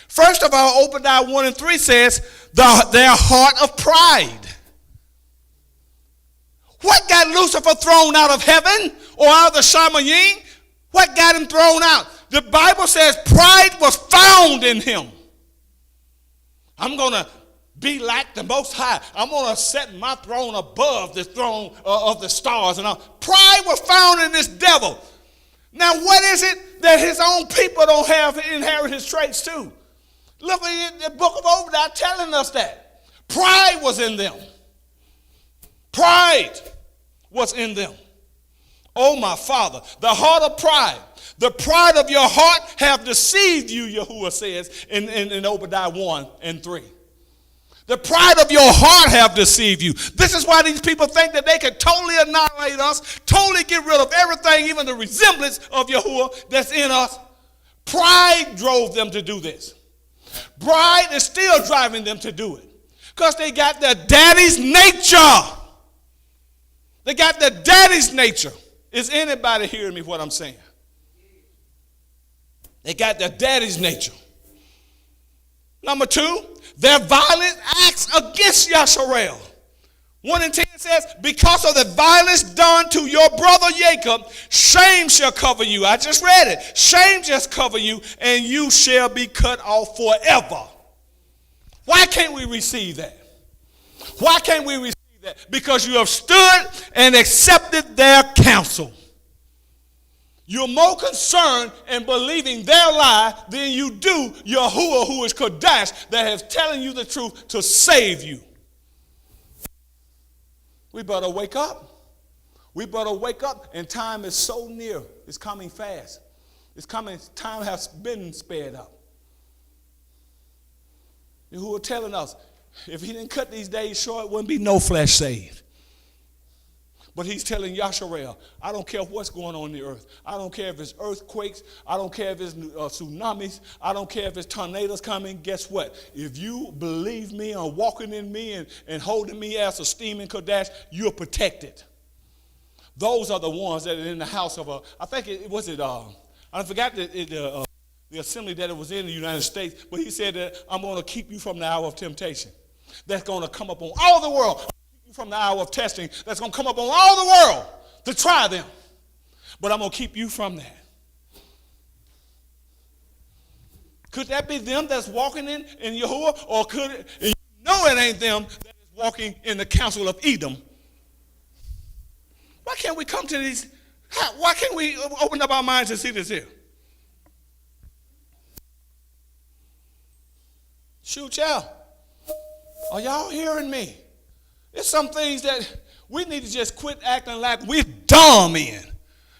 First of all, Obadiah 1 and 3 says, their heart of pride. What got Lucifer thrown out of heaven or out of the Shamayim? What got him thrown out? The Bible says pride was found in him. I'm going to be like the Most High. I'm going to set my throne above the throne of the stars. And pride was found in this devil. Now, what is it that his own people don't have to inherit his traits too? Look at the book of Obadiah telling us that. Pride was in them. Pride was in them. Oh, my Father, the heart of pride. The pride of your heart have deceived you, Yahuwah says in Obadiah 1 and 3. The pride of your heart have deceived you. This is why these people think that they can totally annihilate us, totally get rid of everything, even the resemblance of Yahuwah that's in us. Pride drove them to do this. Pride is still driving them to do it because they got their daddy's nature. They got their daddy's nature. Is anybody hearing me what I'm saying? They got their daddy's nature. Number 2, their violent acts against Yasharel. 1 and 10 says, because of the violence done to your brother Jacob, shame shall cover you. I just read it. Shame just cover you, and you shall be cut off forever. Why can't we receive that? Why can't we receive that? Because you have stood and accepted their counsel. You're more concerned in believing their lie than you do Yahuwah, who is Kodesh, that is telling you the truth to save you. We better wake up. We better wake up, and time is so near. It's coming fast. It's coming. Time has been sped up. Yahuwah telling us, if he didn't cut these days short, it wouldn't be no flesh saved. But he's telling Yasharel, I don't care what's going on in the earth. I don't care if it's earthquakes. I don't care if it's tsunamis. I don't care if it's tornadoes coming. Guess what? If you believe me and walking in me and holding me as Esteem Yo Yahuah, you're protected. Those are the ones that are in the house of I think it was I forgot the assembly that it was in the United States, but he said that I'm going to keep you from the hour of temptation. That's going to come up on all the world. From the hour of testing that's going to come up on all the world to try them. But I'm going to keep you from that. Could that be them that's walking in Yahuwah? Or could it, you know it ain't them that is walking in the council of Edom? Why can't we come to these? Why can't we open up our minds and see this here? Shoot, y'all. Are y'all hearing me? There's some things that we need to just quit acting like we're dumb in.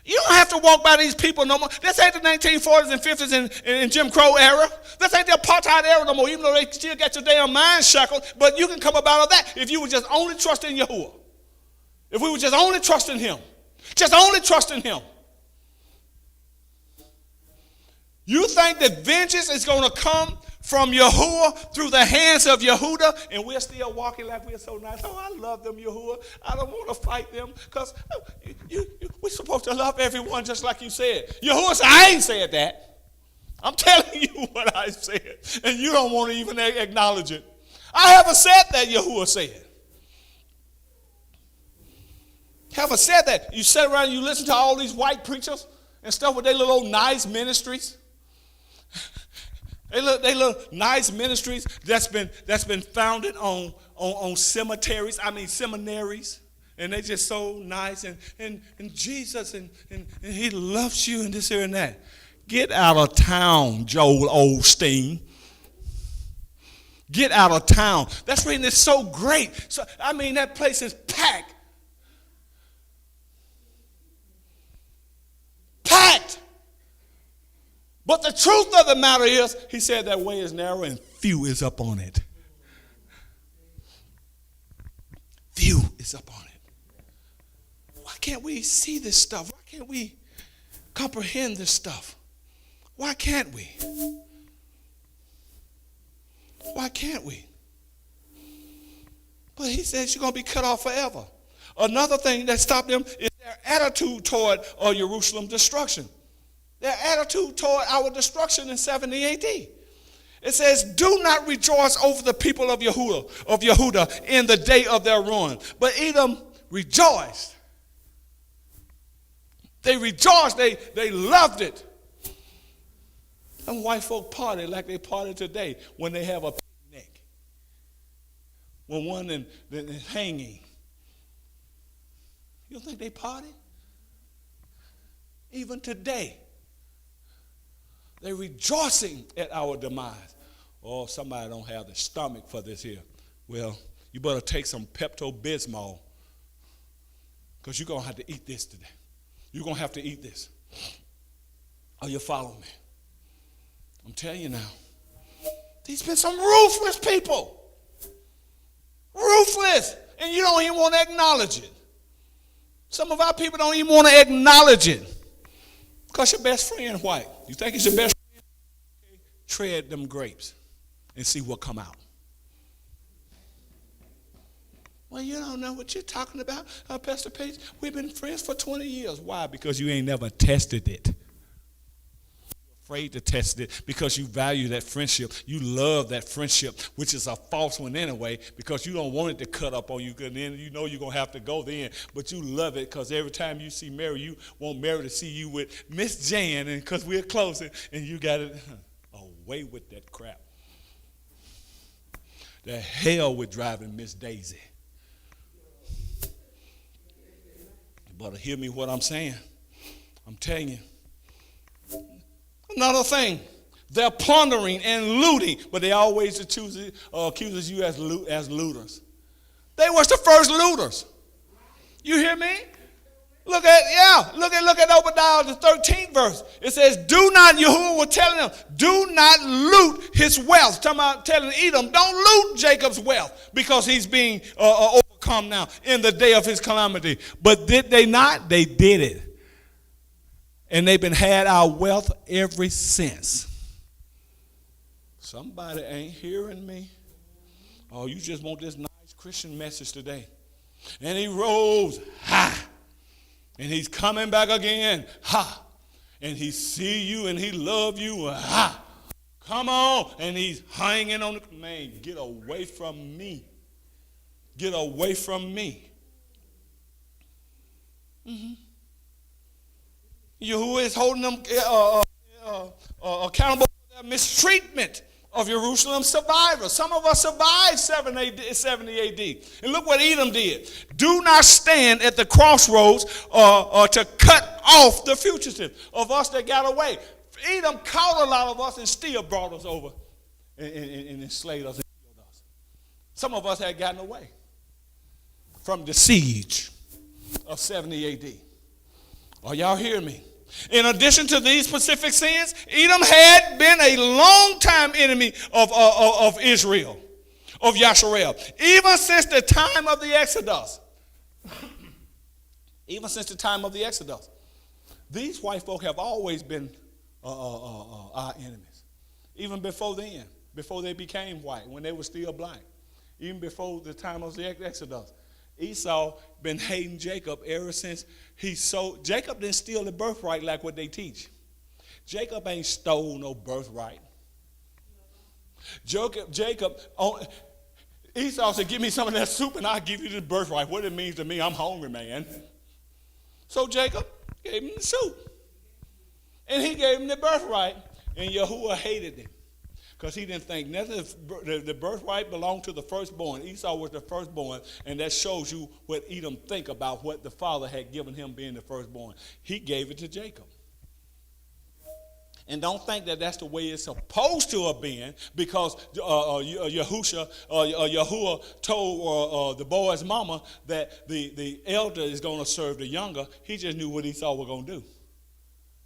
You don't have to walk by these people no more. This ain't the 1940s and 50s and Jim Crow era. This ain't the apartheid era no more, even though they still got your damn mind shackled. But you can come up out of that if you would just only trust in Yahuwah. If we would just only trust in him. Just only trust in him. You think that vengeance is going to come from Yahuwah through the hands of Yehuda, and we're still walking like we're so nice. Oh, I love them, Yahuwah. I don't want to fight them because we're supposed to love everyone just like you said. Yahuwah said, I ain't said that. I'm telling you what I said, and you don't want to even acknowledge it. I haven't said that, Yahuwah said. Haven't said that. You sit around and you listen to all these white preachers and stuff with their little old nice ministries. They look nice ministries that's been founded on cemeteries. I mean seminaries, and they just so nice and Jesus and he loves you and this here and that. Get out of town, Joel Osteen. Get out of town. That's reason it's so great. So I mean that place is packed. Packed. But the truth of the matter is, he said that way is narrow and few is up on it. Few is up on it. Why can't we see this stuff? Why can't we comprehend this stuff? Why can't we? Why can't we? But he says you're going to be cut off forever. Another thing that stopped them is their attitude toward Jerusalem destruction. Their attitude toward our destruction in 70 AD. It says, do not rejoice over the people of Yehudah in the day of their ruin. But Edom rejoiced. They rejoiced. They loved it. Some white folk party like they party today when they have a picnic. When one is hanging. You don't think they party? Even today. They're rejoicing at our demise. Oh, somebody don't have the stomach for this here. Well, you better take some Pepto-Bismol because you're going to have to eat this today. You're going to have to eat this. Are you following me? I'm telling you now. These been some ruthless people. Ruthless. And you don't even want to acknowledge it. Some of our people don't even want to acknowledge it. Because your best friend white. You think it's your best friend? Okay. Tread them grapes and see what come out. Well, you don't know what you're talking about, Pastor Page. We've been friends for 20 years. Why? Because you ain't never tested it. You're afraid to test it because you value that friendship. You love that friendship, which is a false one anyway, because you don't want it to cut up on you. And then you know you're going to have to go then. But you love it because every time you see Mary, you want Mary to see you with Miss Jan, and because we're close, and you got it away with that crap. The hell with driving Miss Daisy. You better hear me what I'm saying. I'm telling you. Another thing, they're plundering and looting, but they always accuse you as looters. They was the first looters. You hear me? Look at Obadiah, the 13th verse. It says, Yahuah was telling them, do not loot his wealth. Telling Edom, don't loot Jacob's wealth because he's being overcome now in the day of his calamity. But did they not? They did it. And they've been had our wealth ever since. Somebody ain't hearing me. Oh, you just want this nice Christian message today. And he rose high. And he's coming back again. Ha. And he see you and he love you. Ha. Come on. And he's hanging on the man. Get away from me. Get away from me. Mm-hmm. Yahuah is holding them accountable for their mistreatment of Jerusalem survivors. Some of us survived 70 AD. And look what Edom did. Do not stand at the crossroads to cut off the fugitive of us that got away. Edom caught a lot of us and still brought us over and enslaved us and killed us. Some of us had gotten away from the siege of 70 AD. Are y'all hearing me? In addition to these specific sins, Edom had been a long-time enemy of Israel, of Yasharel, even since the time of the Exodus. Even since the time of the Exodus. These white folk have always been our enemies. Even before then, before they became white, when they were still black. Even before the time of the Exodus. Esau been hating Jacob ever since he sold. Jacob didn't steal the birthright like what they teach. Jacob ain't stole no birthright. Esau said, give me some of that soup and I'll give you the birthright. What it means to me, I'm hungry, man. So Jacob gave him the soup. And he gave him the birthright. And Yahuah hated him. Because he didn't think nothing. The birthright belonged to the firstborn. Esau was the firstborn, and that shows you what Edom think about what the father had given him being the firstborn. He gave it to Jacob. And don't think that that's the way it's supposed to have been, because Yahuah told the boy's mama that the elder is going to serve the younger. He just knew what Esau was going to do,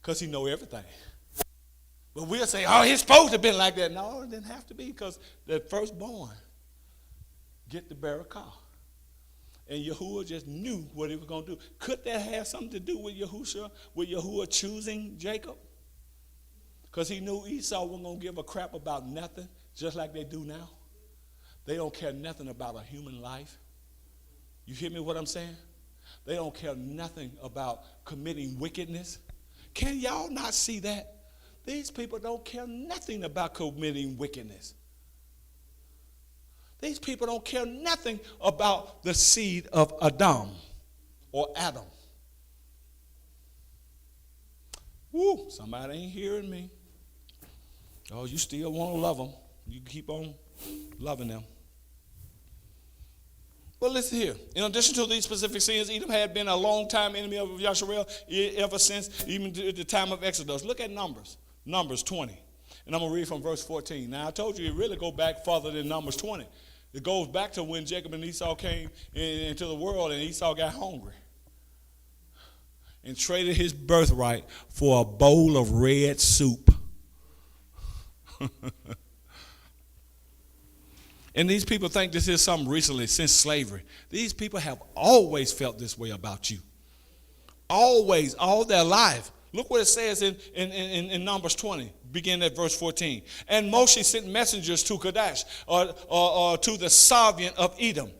because he know everything. But we'll say, oh, it's supposed to have been like that. No, it didn't have to be, because the firstborn get the barakah. And Yahuah just knew what he was going to do. Could that have something to do with Yahuah choosing Jacob? Because he knew Esau wasn't going to give a crap about nothing, just like they do now. They don't care nothing about a human life. You hear me what I'm saying? They don't care nothing about committing wickedness. Can y'all not see that? These people don't care nothing about committing wickedness. These people don't care nothing about the seed of Adam or Adam. Woo, somebody ain't hearing me. Oh, you still want to love them. You keep on loving them. But listen here. In addition to these specific sins, Edom had been a long-time enemy of Yasharel ever since even the time of Exodus. Look at Numbers 20. And I'm going to read from verse 14. Now, I told you it really go back further than Numbers 20. It goes back to when Jacob and Esau came into the world and Esau got hungry and traded his birthright for a bowl of red soup. And these people think this is something recently since slavery. These people have always felt this way about you. Always, all their life. Look what it says in Numbers 20, beginning at verse 14. And Moshe sent messengers to Kadesh, or to the sovereign of Edom.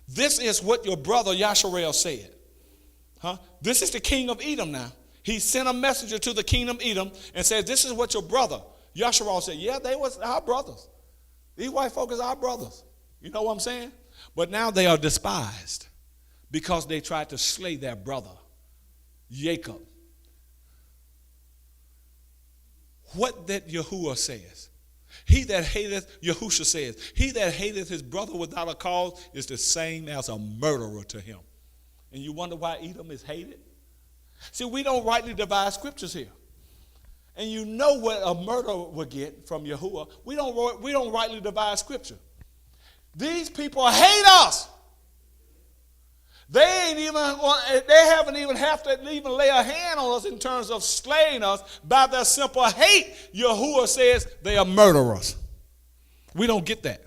This is what your brother Yasharel said. This is the king of Edom now. He sent a messenger to the king of Edom and said, this is what your brother Yasharel said. Yeah, they was our brothers. These white folk is our brothers. You know what I'm saying? But now they are despised because they tried to slay their brother, Jacob. What that Yahuwah says. He that hateth, Yahusha says, he that hateth his brother without a cause is the same as a murderer to him. And you wonder why Edom is hated? See, we don't rightly divide scriptures here. And you know what a murderer would get from Yahuwah. We don't rightly divide scripture. These people hate us. They haven't even have to even lay a hand on us in terms of slaying us by their simple hate. Yahuwah says they are murderers. We don't get that.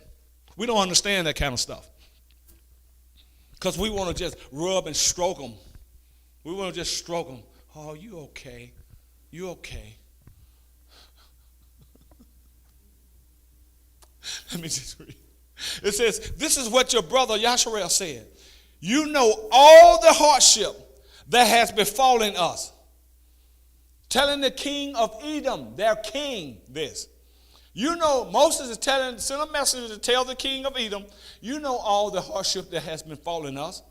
We don't understand that kind of stuff. Because we want to just rub and stroke them. We want to just stroke them. Oh, you okay? You okay? Let me just read. It says, this is what your brother Yasharel said. You know all the hardship that has befallen us. Telling the king of Edom, their king, this. You know, Moses is sent a messenger to tell the king of Edom, you know all the hardship that has befallen us.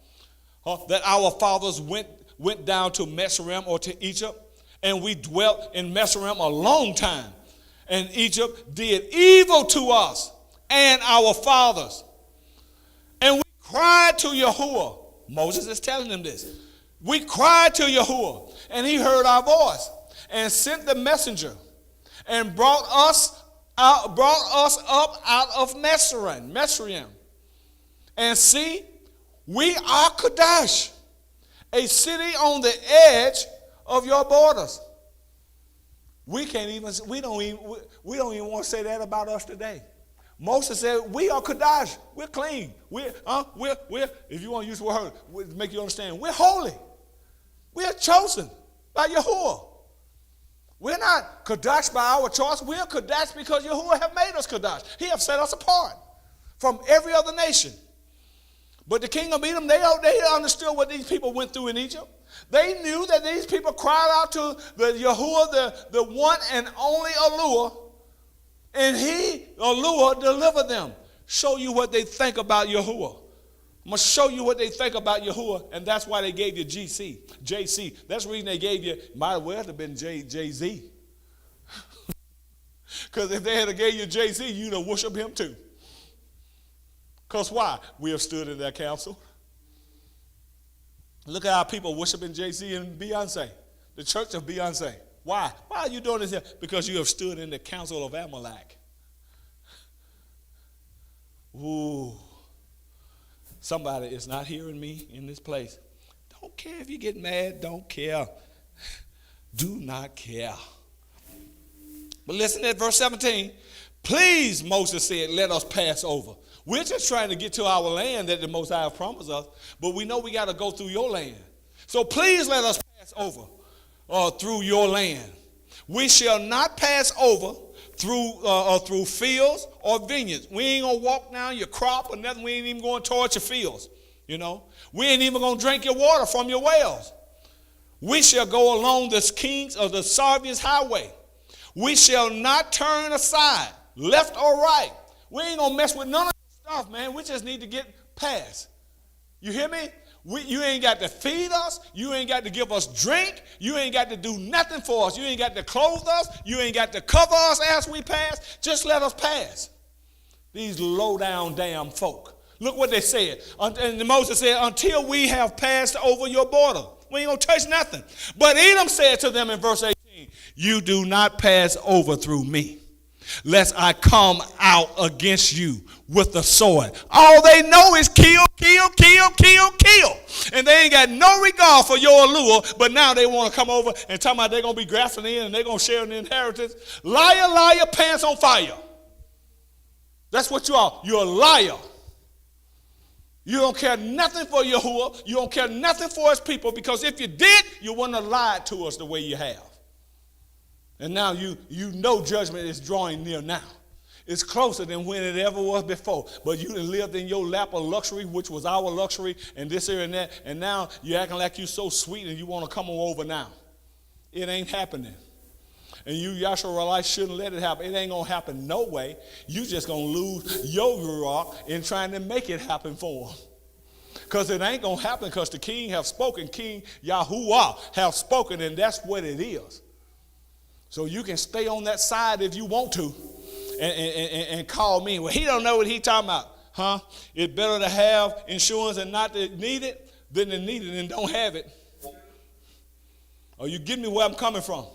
That our fathers went down to Mesrim or to Egypt, and we dwelt in Mesrim a long time. And Egypt did evil to us and our fathers. And we cried to Yahuwah. Moses is telling them this. We cried to Yahuwah, and he heard our voice and sent the messenger and brought us up out of Mesrim. And see, we are Kadesh, a city on the edge of your borders. We don't even want to say that about us today. Moses said, we are Kadesh. We're clean. We're if you want to use the word, to make you understand, we're holy. We are chosen by Yahuwah. We're not Kadesh by our choice. We're Kadesh because Yahuwah have made us Kadesh. He have set us apart from every other nation. But the king of Edom, they understood what these people went through in Egypt. They knew that these people cried out to the Yahuwah, the one and only Allure, and he, Allure, delivered them. Show you what they think about Yahuwah. I'm going to show you what they think about Yahuwah, and that's why they gave you JC. That's the reason they gave you, might well have been JZ. Because if they had gave you JC, you'd have worshiped him too. Because why? We have stood in their council. Look at how people worshiping JC and Beyonce, the church of Beyonce. Why? Why are you doing this here? Because you have stood in the council of Amalek. Ooh. Somebody is not hearing me in this place. Don't care if you get mad. Don't care. Do not care. But listen at verse 17. Please, Moses said, let us pass over. We're just trying to get to our land that the Most High has promised us, but we know we got to go through your land. So please let us pass over through your land. We shall not pass over through fields or vineyards. We ain't going to walk down your crop or nothing. We ain't even going towards your fields, you know. We ain't even going to drink your water from your wells. We shall go along the kings of the Sarvius highway. We shall not turn aside, left or right. We ain't going to mess with none of that stuff, man. We just need to get past. You hear me? You ain't got to feed us. You ain't got to give us drink. You ain't got to do nothing for us. You ain't got to clothe us. You ain't got to cover us as we pass. Just let us pass. These low-down damn folk. Look what they said. And Moses said, until we have passed over your border. We ain't going to touch nothing. But Edom said to them in verse 18, you do not pass over through me, lest I come out against you with the sword. All they know is kill, kill, kill, kill, kill. And they ain't got no regard for your allure, but now they want to come over and talk about they're going to be grafting in and they're going to share an inheritance. Liar, liar, pants on fire. That's what you are. You're a liar. You don't care nothing for Yahuwah. You don't care nothing for his people, because if you did, you wouldn't have lied to us the way you have. And now you know judgment is drawing near now. It's closer than when it ever was before. But you done lived in your lap of luxury, which was our luxury, and this here and that. And now you're acting like you're so sweet and you want to come over now. It ain't happening. And you Yasharites shouldn't let it happen. It ain't going to happen no way. You just going to lose your Ruach in trying to make it happen for them. Because it ain't going to happen, because the king have spoken. King Yahuwah have spoken, and that's what it is. So you can stay on that side if you want to and call me. Well, he don't know what he talking about. Huh? It's better to have insurance and not to need it than to need it and don't have it. Are you getting me where I'm coming from?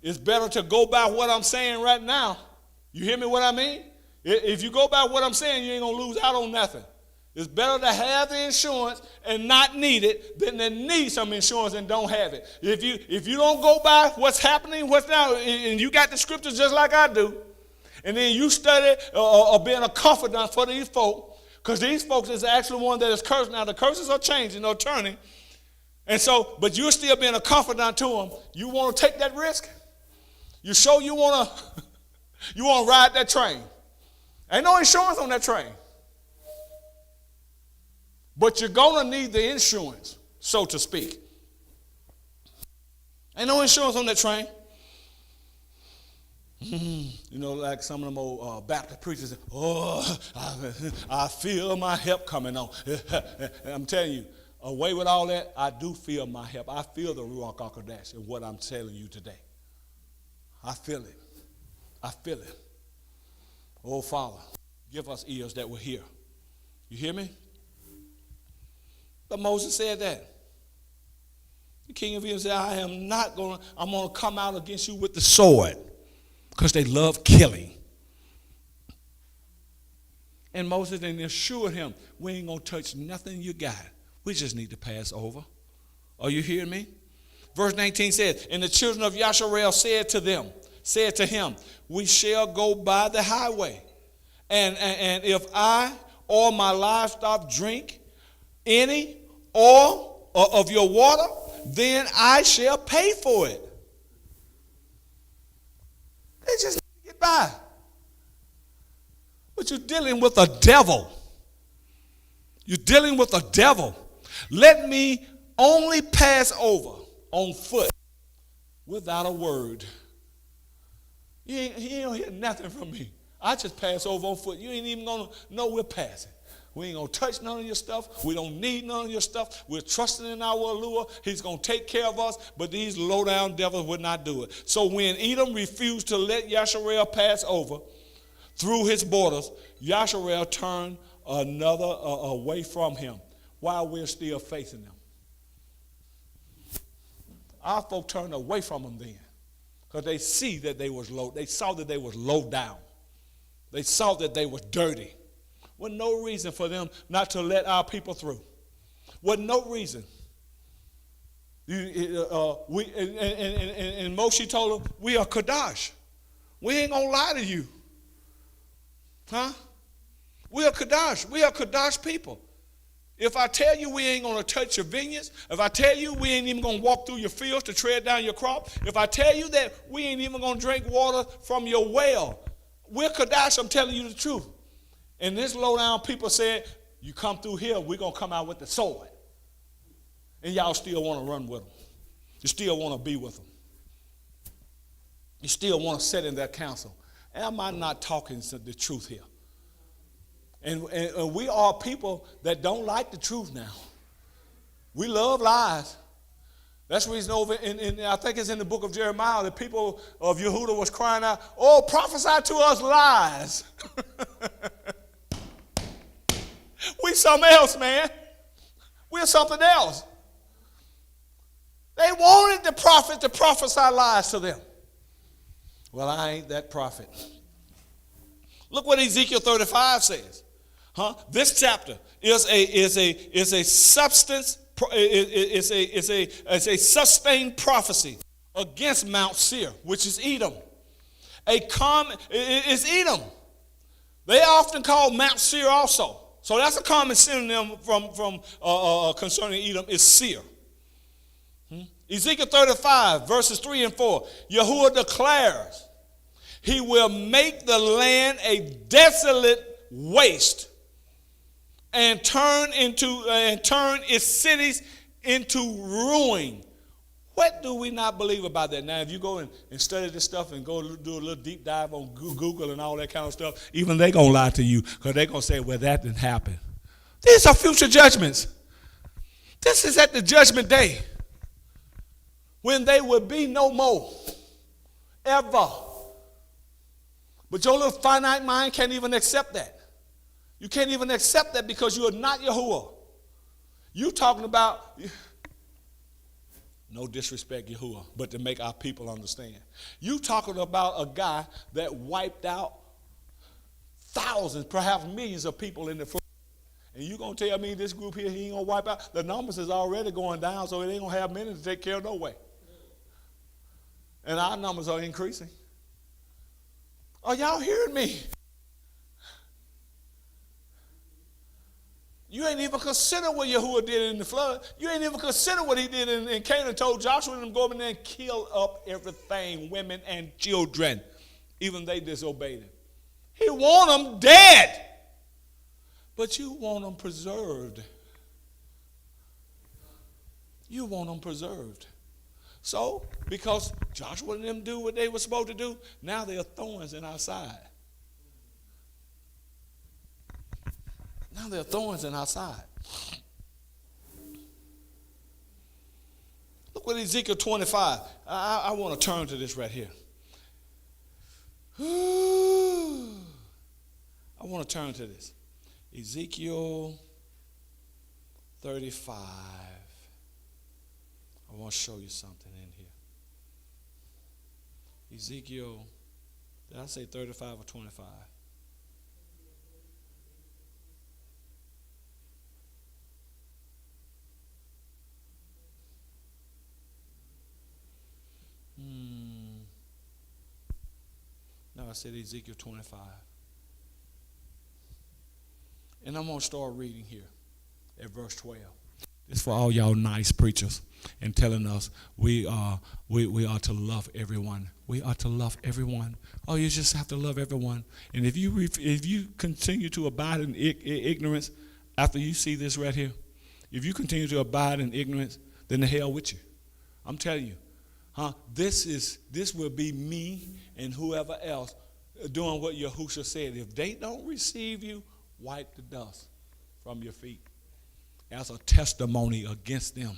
It's better to go by what I'm saying right now. You hear me what I mean? If you go by what I'm saying, you ain't going to lose out on nothing. It's better to have the insurance and not need it than to need some insurance and don't have it. If you don't go by what's happening, what's now, and you got the scriptures just like I do, and then you study or being a confidant for these folk, because these folks is actually one that is cursed. Now the curses are changing or turning, and so, but you're still being a confidant to them. You want to take that risk? You sure you want to ride that train? Ain't no insurance on that train. But you're going to need the insurance, so to speak. Ain't no insurance on that train. You know, like some of them old Baptist preachers say, oh, I feel my help coming on. I'm telling you, away with all that, I do feel my help. I feel the Ruach HaKodesh in what I'm telling you today. I feel it. I feel it. Oh, Father, give us ears that will hear. You hear me? But Moses said that. The king of Edom said, I'm going to come out against you with the sword, because they love killing. And Moses then assured him, we ain't going to touch nothing you got. We just need to pass over. Are you hearing me? Verse 19 says, and the children of Yasharel said to him, we shall go by the highway. And if I or my livestock drink any or of your water, then I shall pay for it. They just get by. But you're dealing with a devil. You're dealing with a devil. Let me only pass over on foot without a word. You don't hear nothing from me. I just pass over on foot. You ain't even going to know we're passing. We ain't going to touch none of your stuff. We don't need none of your stuff. We're trusting in our allure. He's going to take care of us, but these low-down devils would not do it. So when Edom refused to let Yasharel pass over through his borders, Yasharel turned away from him while we're still facing them. Our folk turned away from them then, because they see that they was low. They saw that they was low down. They saw that they was dirty. Was no reason for them not to let our people through. Was no reason. And Moshe told them, we are Kadash. We ain't gonna lie to you. Huh? We are Kadash. We are Kadash people. If I tell you we ain't going to touch your vineyards, if I tell you we ain't even going to walk through your fields to tread down your crop, if I tell you that we ain't even going to drink water from your well, we're Kadash, I'm telling you the truth. And this low-down people said, you come through here, we're going to come out with the sword. And y'all still want to run with them. You still want to be with them. You still want to sit in that council. Am I not talking the truth here? And we are people that don't like the truth now. We love lies. That's the reason over in I think it's in the book of Jeremiah, the people of Yehudah was crying out, oh, prophesy to us lies. We something else, man. We're something else. They wanted the prophet to prophesy lies to them. Well, I ain't that prophet. Look what Ezekiel 35 says. This chapter is a substance. It's a sustained prophecy against Mount Seir, which is Edom. It's Edom. They often call Mount Seir also. So that's a common synonym from concerning Edom is Seir. Ezekiel 35 verses 3 and 4. Yahuwah declares, he will make the land a desolate waste and turn its cities into ruin. What do we not believe about that? Now, if you go and study this stuff and go do a little deep dive on Google and all that kind of stuff, even they're going to lie to you because they're going to say, well, that didn't happen. These are future judgments. This is at the judgment day when they will be no more, ever. But your little finite mind can't even accept that. You can't even accept that because you are not Yahuwah. You talking about, no disrespect Yahuwah, but to make our people understand. You talking about a guy that wiped out thousands, perhaps millions of people in the flood. And you going to tell me this group here, he ain't going to wipe out? The numbers is already going down, so it ain't going to have many to take care of no way. And our numbers are increasing. Are y'all hearing me? You ain't even consider what Yahuwah did in the flood. You ain't even consider what he did in Canaan. Told Joshua and them go over there and kill up everything, women and children. Even they disobeyed him. He want them dead. But you want them preserved. You want them preserved. So, because Joshua and them do what they were supposed to do, now there are thorns in our side. Now there are thorns in our side. Look what Ezekiel 25. I want to turn to this right here. I want to turn to this. Ezekiel 35. I want to show you something in here. Ezekiel, did I say 35 or 25? No, I said Ezekiel 25. And I'm going to start reading here at verse 12. It's for all y'all nice preachers and telling us we are to love everyone. We are to love everyone. Oh, you just have to love everyone. And if you continue to abide in ignorance after you see this right here, if you continue to abide in ignorance, then the hell with you. I'm telling you. This will be me and whoever else doing what Yahushua said. If they don't receive you, wipe the dust from your feet as a testimony against them.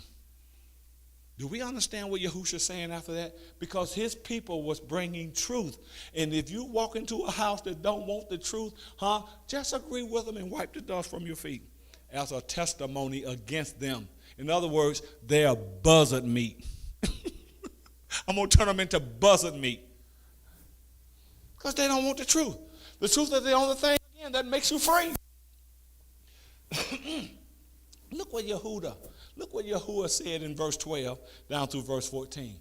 Do we understand what Yahushua's saying after that? Because his people was bringing truth. And if you walk into a house that don't want the truth, just agree with them and wipe the dust from your feet as a testimony against them. In other words, they are buzzard meat. I'm going to turn them into buzzard meat. Because they don't want the truth. The truth is the only thing, again, that makes you free. Look what Yahuwah said in verse 12 down through verse 14.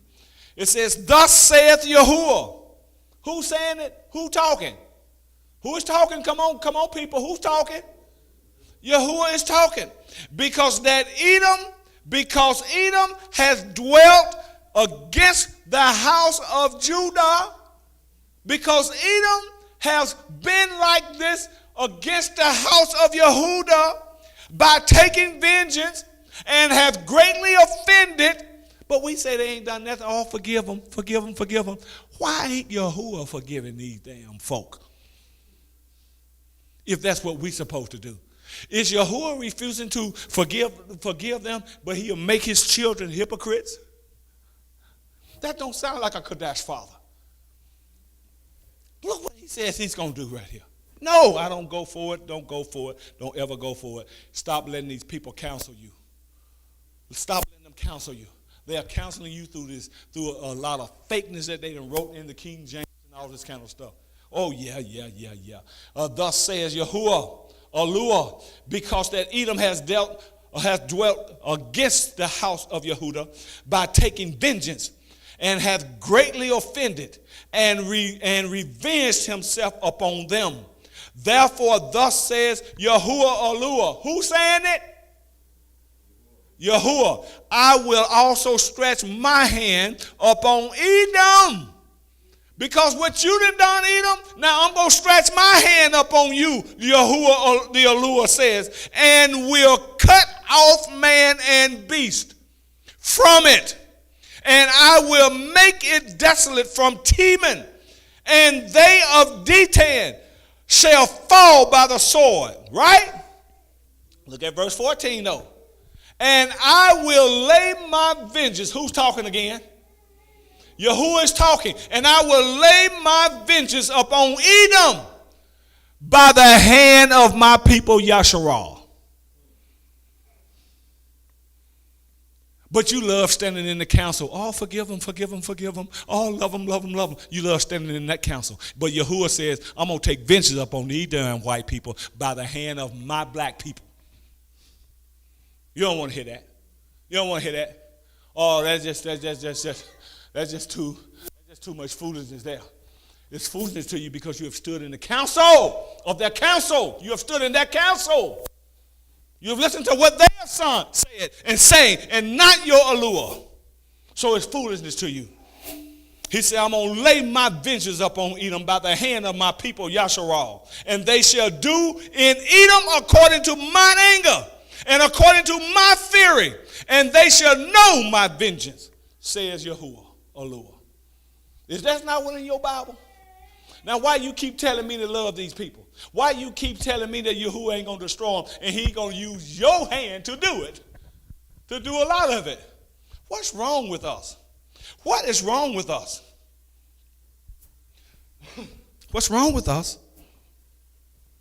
It says, thus saith Yahuwah. Who's saying it? Who talking? Who is talking? Come on, people. Who's talking? Yahuwah is talking. Because Edom has dwelt against the house of Judah. Because Edom has been like this against the house of Yehudah by taking vengeance and have greatly offended. But we say they ain't done nothing. Oh, forgive them, forgive them, forgive them. Why ain't Yahuwah forgiving these damn folk? If that's what we're supposed to do. Is Yahuwah refusing to forgive them, but he'll make his children hypocrites? That don't sound like a Kodash father. Look what he says he's going to do right here. No, I don't go for it. Don't go for it. Don't ever go for it. Stop letting these people counsel you. Stop letting them counsel you. They are counseling you through a lot of fakeness that they done wrote in the King James and all this kind of stuff. Oh, yeah. Thus says Yahuwah, Yahuwah, because that Edom has dwelt against the house of Yehudah by taking vengeance, and hath greatly offended and revenged himself upon them. Therefore, thus says Yahuwah, Yahuwah. Who's saying it? Yahuwah. I will also stretch my hand upon Edom. Because what you done, Edom, now I'm going to stretch my hand upon you, Yahuwah, the Yahuwah says, and will cut off man and beast from it. And I will make it desolate from Teman, and they of Detan shall fall by the sword. Right? Look at verse 14 though. And I will lay my vengeance. Who's talking again? Yahuwah is talking. And I will lay my vengeance upon Edom by the hand of my people Yasharal. But you love standing in the council. Oh, forgive them, forgive them, forgive them. Oh, love them, love them, love them. You love standing in that council. But Yahuwah says, I'm going to take vengeance upon these damn white people by the hand of my black people. You don't want to hear that. You don't want to hear that. Oh, that's just too much foolishness there. It's foolishness to you because you have stood in the council of that council. You have stood in that council. You have listened to what their son said and saying, and not your allure. So it's foolishness to you. He said, I'm going to lay my vengeance upon Edom by the hand of my people Yasharal. And they shall do in Edom according to mine anger and according to my fury. And they shall know my vengeance, says Yahuwah, allure. Is that not one in your Bible? Now, why you keep telling me to love these people? Why you keep telling me that Yahuwah ain't going to destroy them and he going to use your hand to do it, to do a lot of it? What's wrong with us? What is wrong with us? What's wrong with us?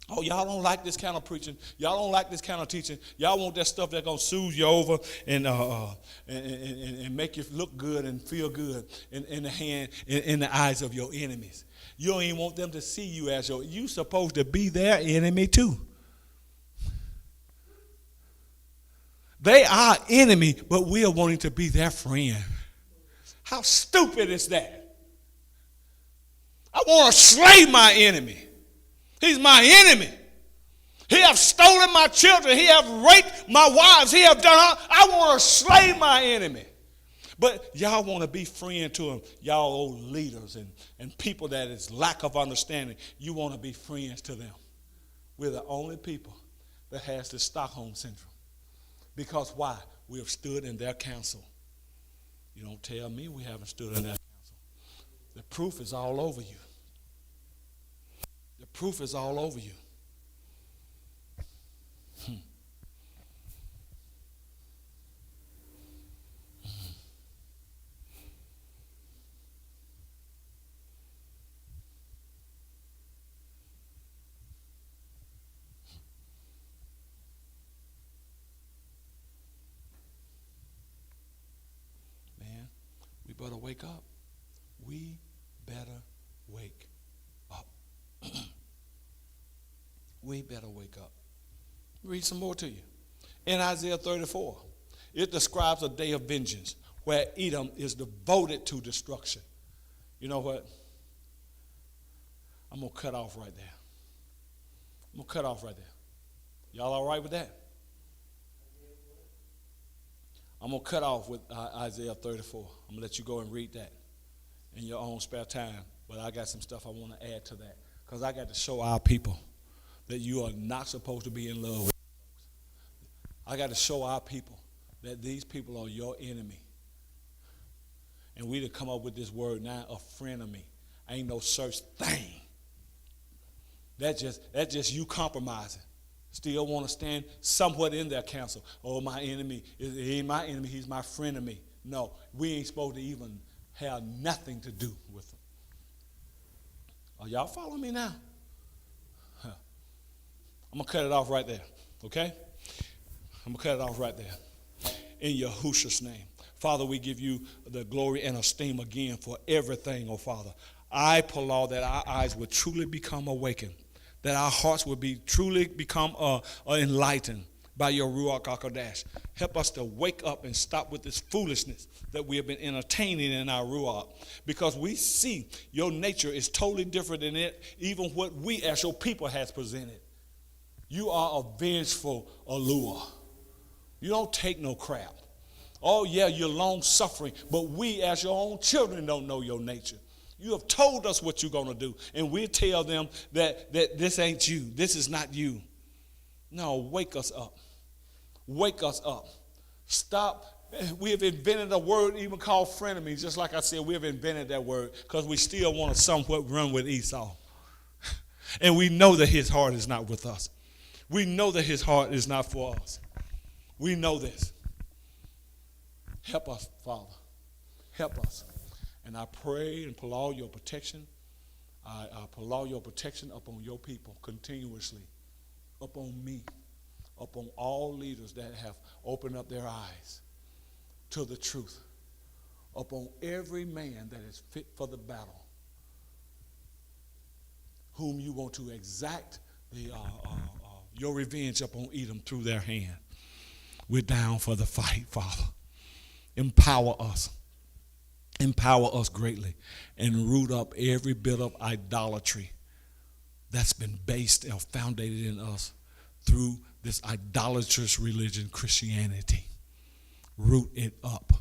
Oh, y'all don't like this kind of preaching. Y'all don't like this kind of teaching. Y'all want that stuff that's going to soothe you over and make you look good and feel good in the eyes of your enemies. You don't even want them to see you as you supposed to be their enemy too. They are enemy, but we are wanting to be their friend. How stupid is that? I want to slay my enemy. He's my enemy. He have stolen my children. He have raped my wives. He have done. I want to slay my enemy. But y'all want to be friend to him. Y'all old leaders and people that is lack of understanding. You want to be friends to them. We're the only people that has the Stockholm syndrome. Because why? We have stood in their council. You don't tell me we haven't stood in their council. The proof is all over you. The proof is all over you. Man, we better wake up. We better wake up. We better wake up. Read some more to you. In Isaiah 34, it describes a day of vengeance where Edom is devoted to destruction. You know what? I'm going to cut off right there. I'm going to cut off right there. Y'all all right with that? I'm going to cut off with Isaiah 34. I'm going to let you go and read that in your own spare time. But I got some stuff I want to add to that. Because I got to show our people that you are not supposed to be in love with. I got to show our people that these people are your enemy. And we to come up with this word now, a frenemy. Ain't no such thing. That's just you compromising. Still want to stand somewhat in their counsel. Oh, my enemy. He ain't my enemy. He's my frenemy. No, we ain't supposed to even have nothing to do with them. Are y'all following me now? Huh. I'm going to cut it off right there. Okay? I'm going to cut it off right there. In Yahushua's name. Father, we give you the glory and esteem again for everything, oh Father. I pray that our eyes would truly become awakened, that our hearts would be truly become enlightened by your Ruach HaKodesh. Help us to wake up and stop with this foolishness that we have been entertaining in our Ruach, because we see your nature is totally different than it, even what we as your people has presented. You are a vengeful allure. You don't take no crap. Oh, yeah, you're long-suffering, but we as your own children don't know your nature. You have told us what you're going to do, and we tell them that this ain't you. This is not you. No, wake us up. Wake us up. Stop. We have invented a word even called frenemies. Just like I said, we have invented that word because we still want to somewhat run with Esau. And we know that his heart is not with us. We know that his heart is not for us. We know this. Help us, Father. Help us. And I pray and pull all your protection. I pull all your protection upon your people continuously, upon me, upon all leaders that have opened up their eyes to the truth, upon every man that is fit for the battle, whom you want to exact your revenge upon Edom through their hand. We're down for the fight, Father. Empower us. Empower us greatly and root up every bit of idolatry that's been based or founded in us through this idolatrous religion, Christianity. Root it up.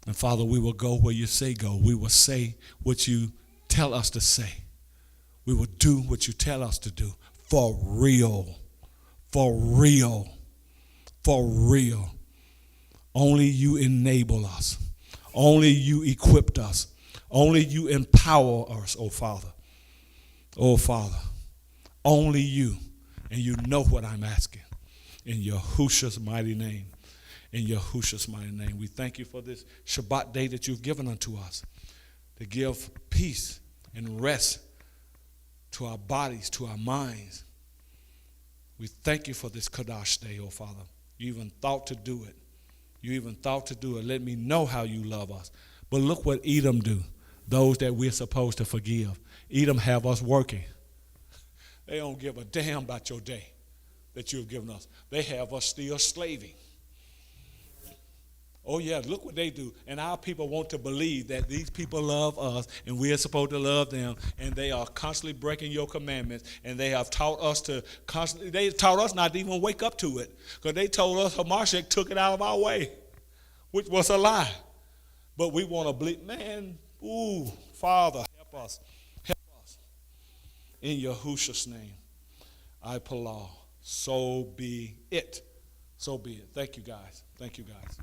And Father, we will go where you say go. We will say what you tell us to say. We will do what you tell us to do. For real. For real. For real. Only you enable us. Only you equipped us. Only you empower us, oh Father. Oh Father. Only you. And you know what I'm asking. In Yahushua's mighty name. In Yahushua's mighty name. We thank you for this Shabbat day that you've given unto us. To give peace and rest to our bodies, to our minds. We thank you for this Kadash day, oh Father. You even thought to do it. You even thought to do it. Let me know how you love us. But look what Edom do. Those that we're supposed to forgive. Edom have us working. They don't give a damn about your day that you've given us. They have us still slaving. Oh, yeah, look what they do. And our people want to believe that these people love us and we are supposed to love them. And they are constantly breaking your commandments. And they have taught us they taught us not to even wake up to it. Because they told us Hamashiach took it out of our way, which was a lie. But we want to believe, man, ooh, Father, help us. Help us. In Yahushua's name, I pray. So be it. So be it. Thank you, guys. Thank you, guys.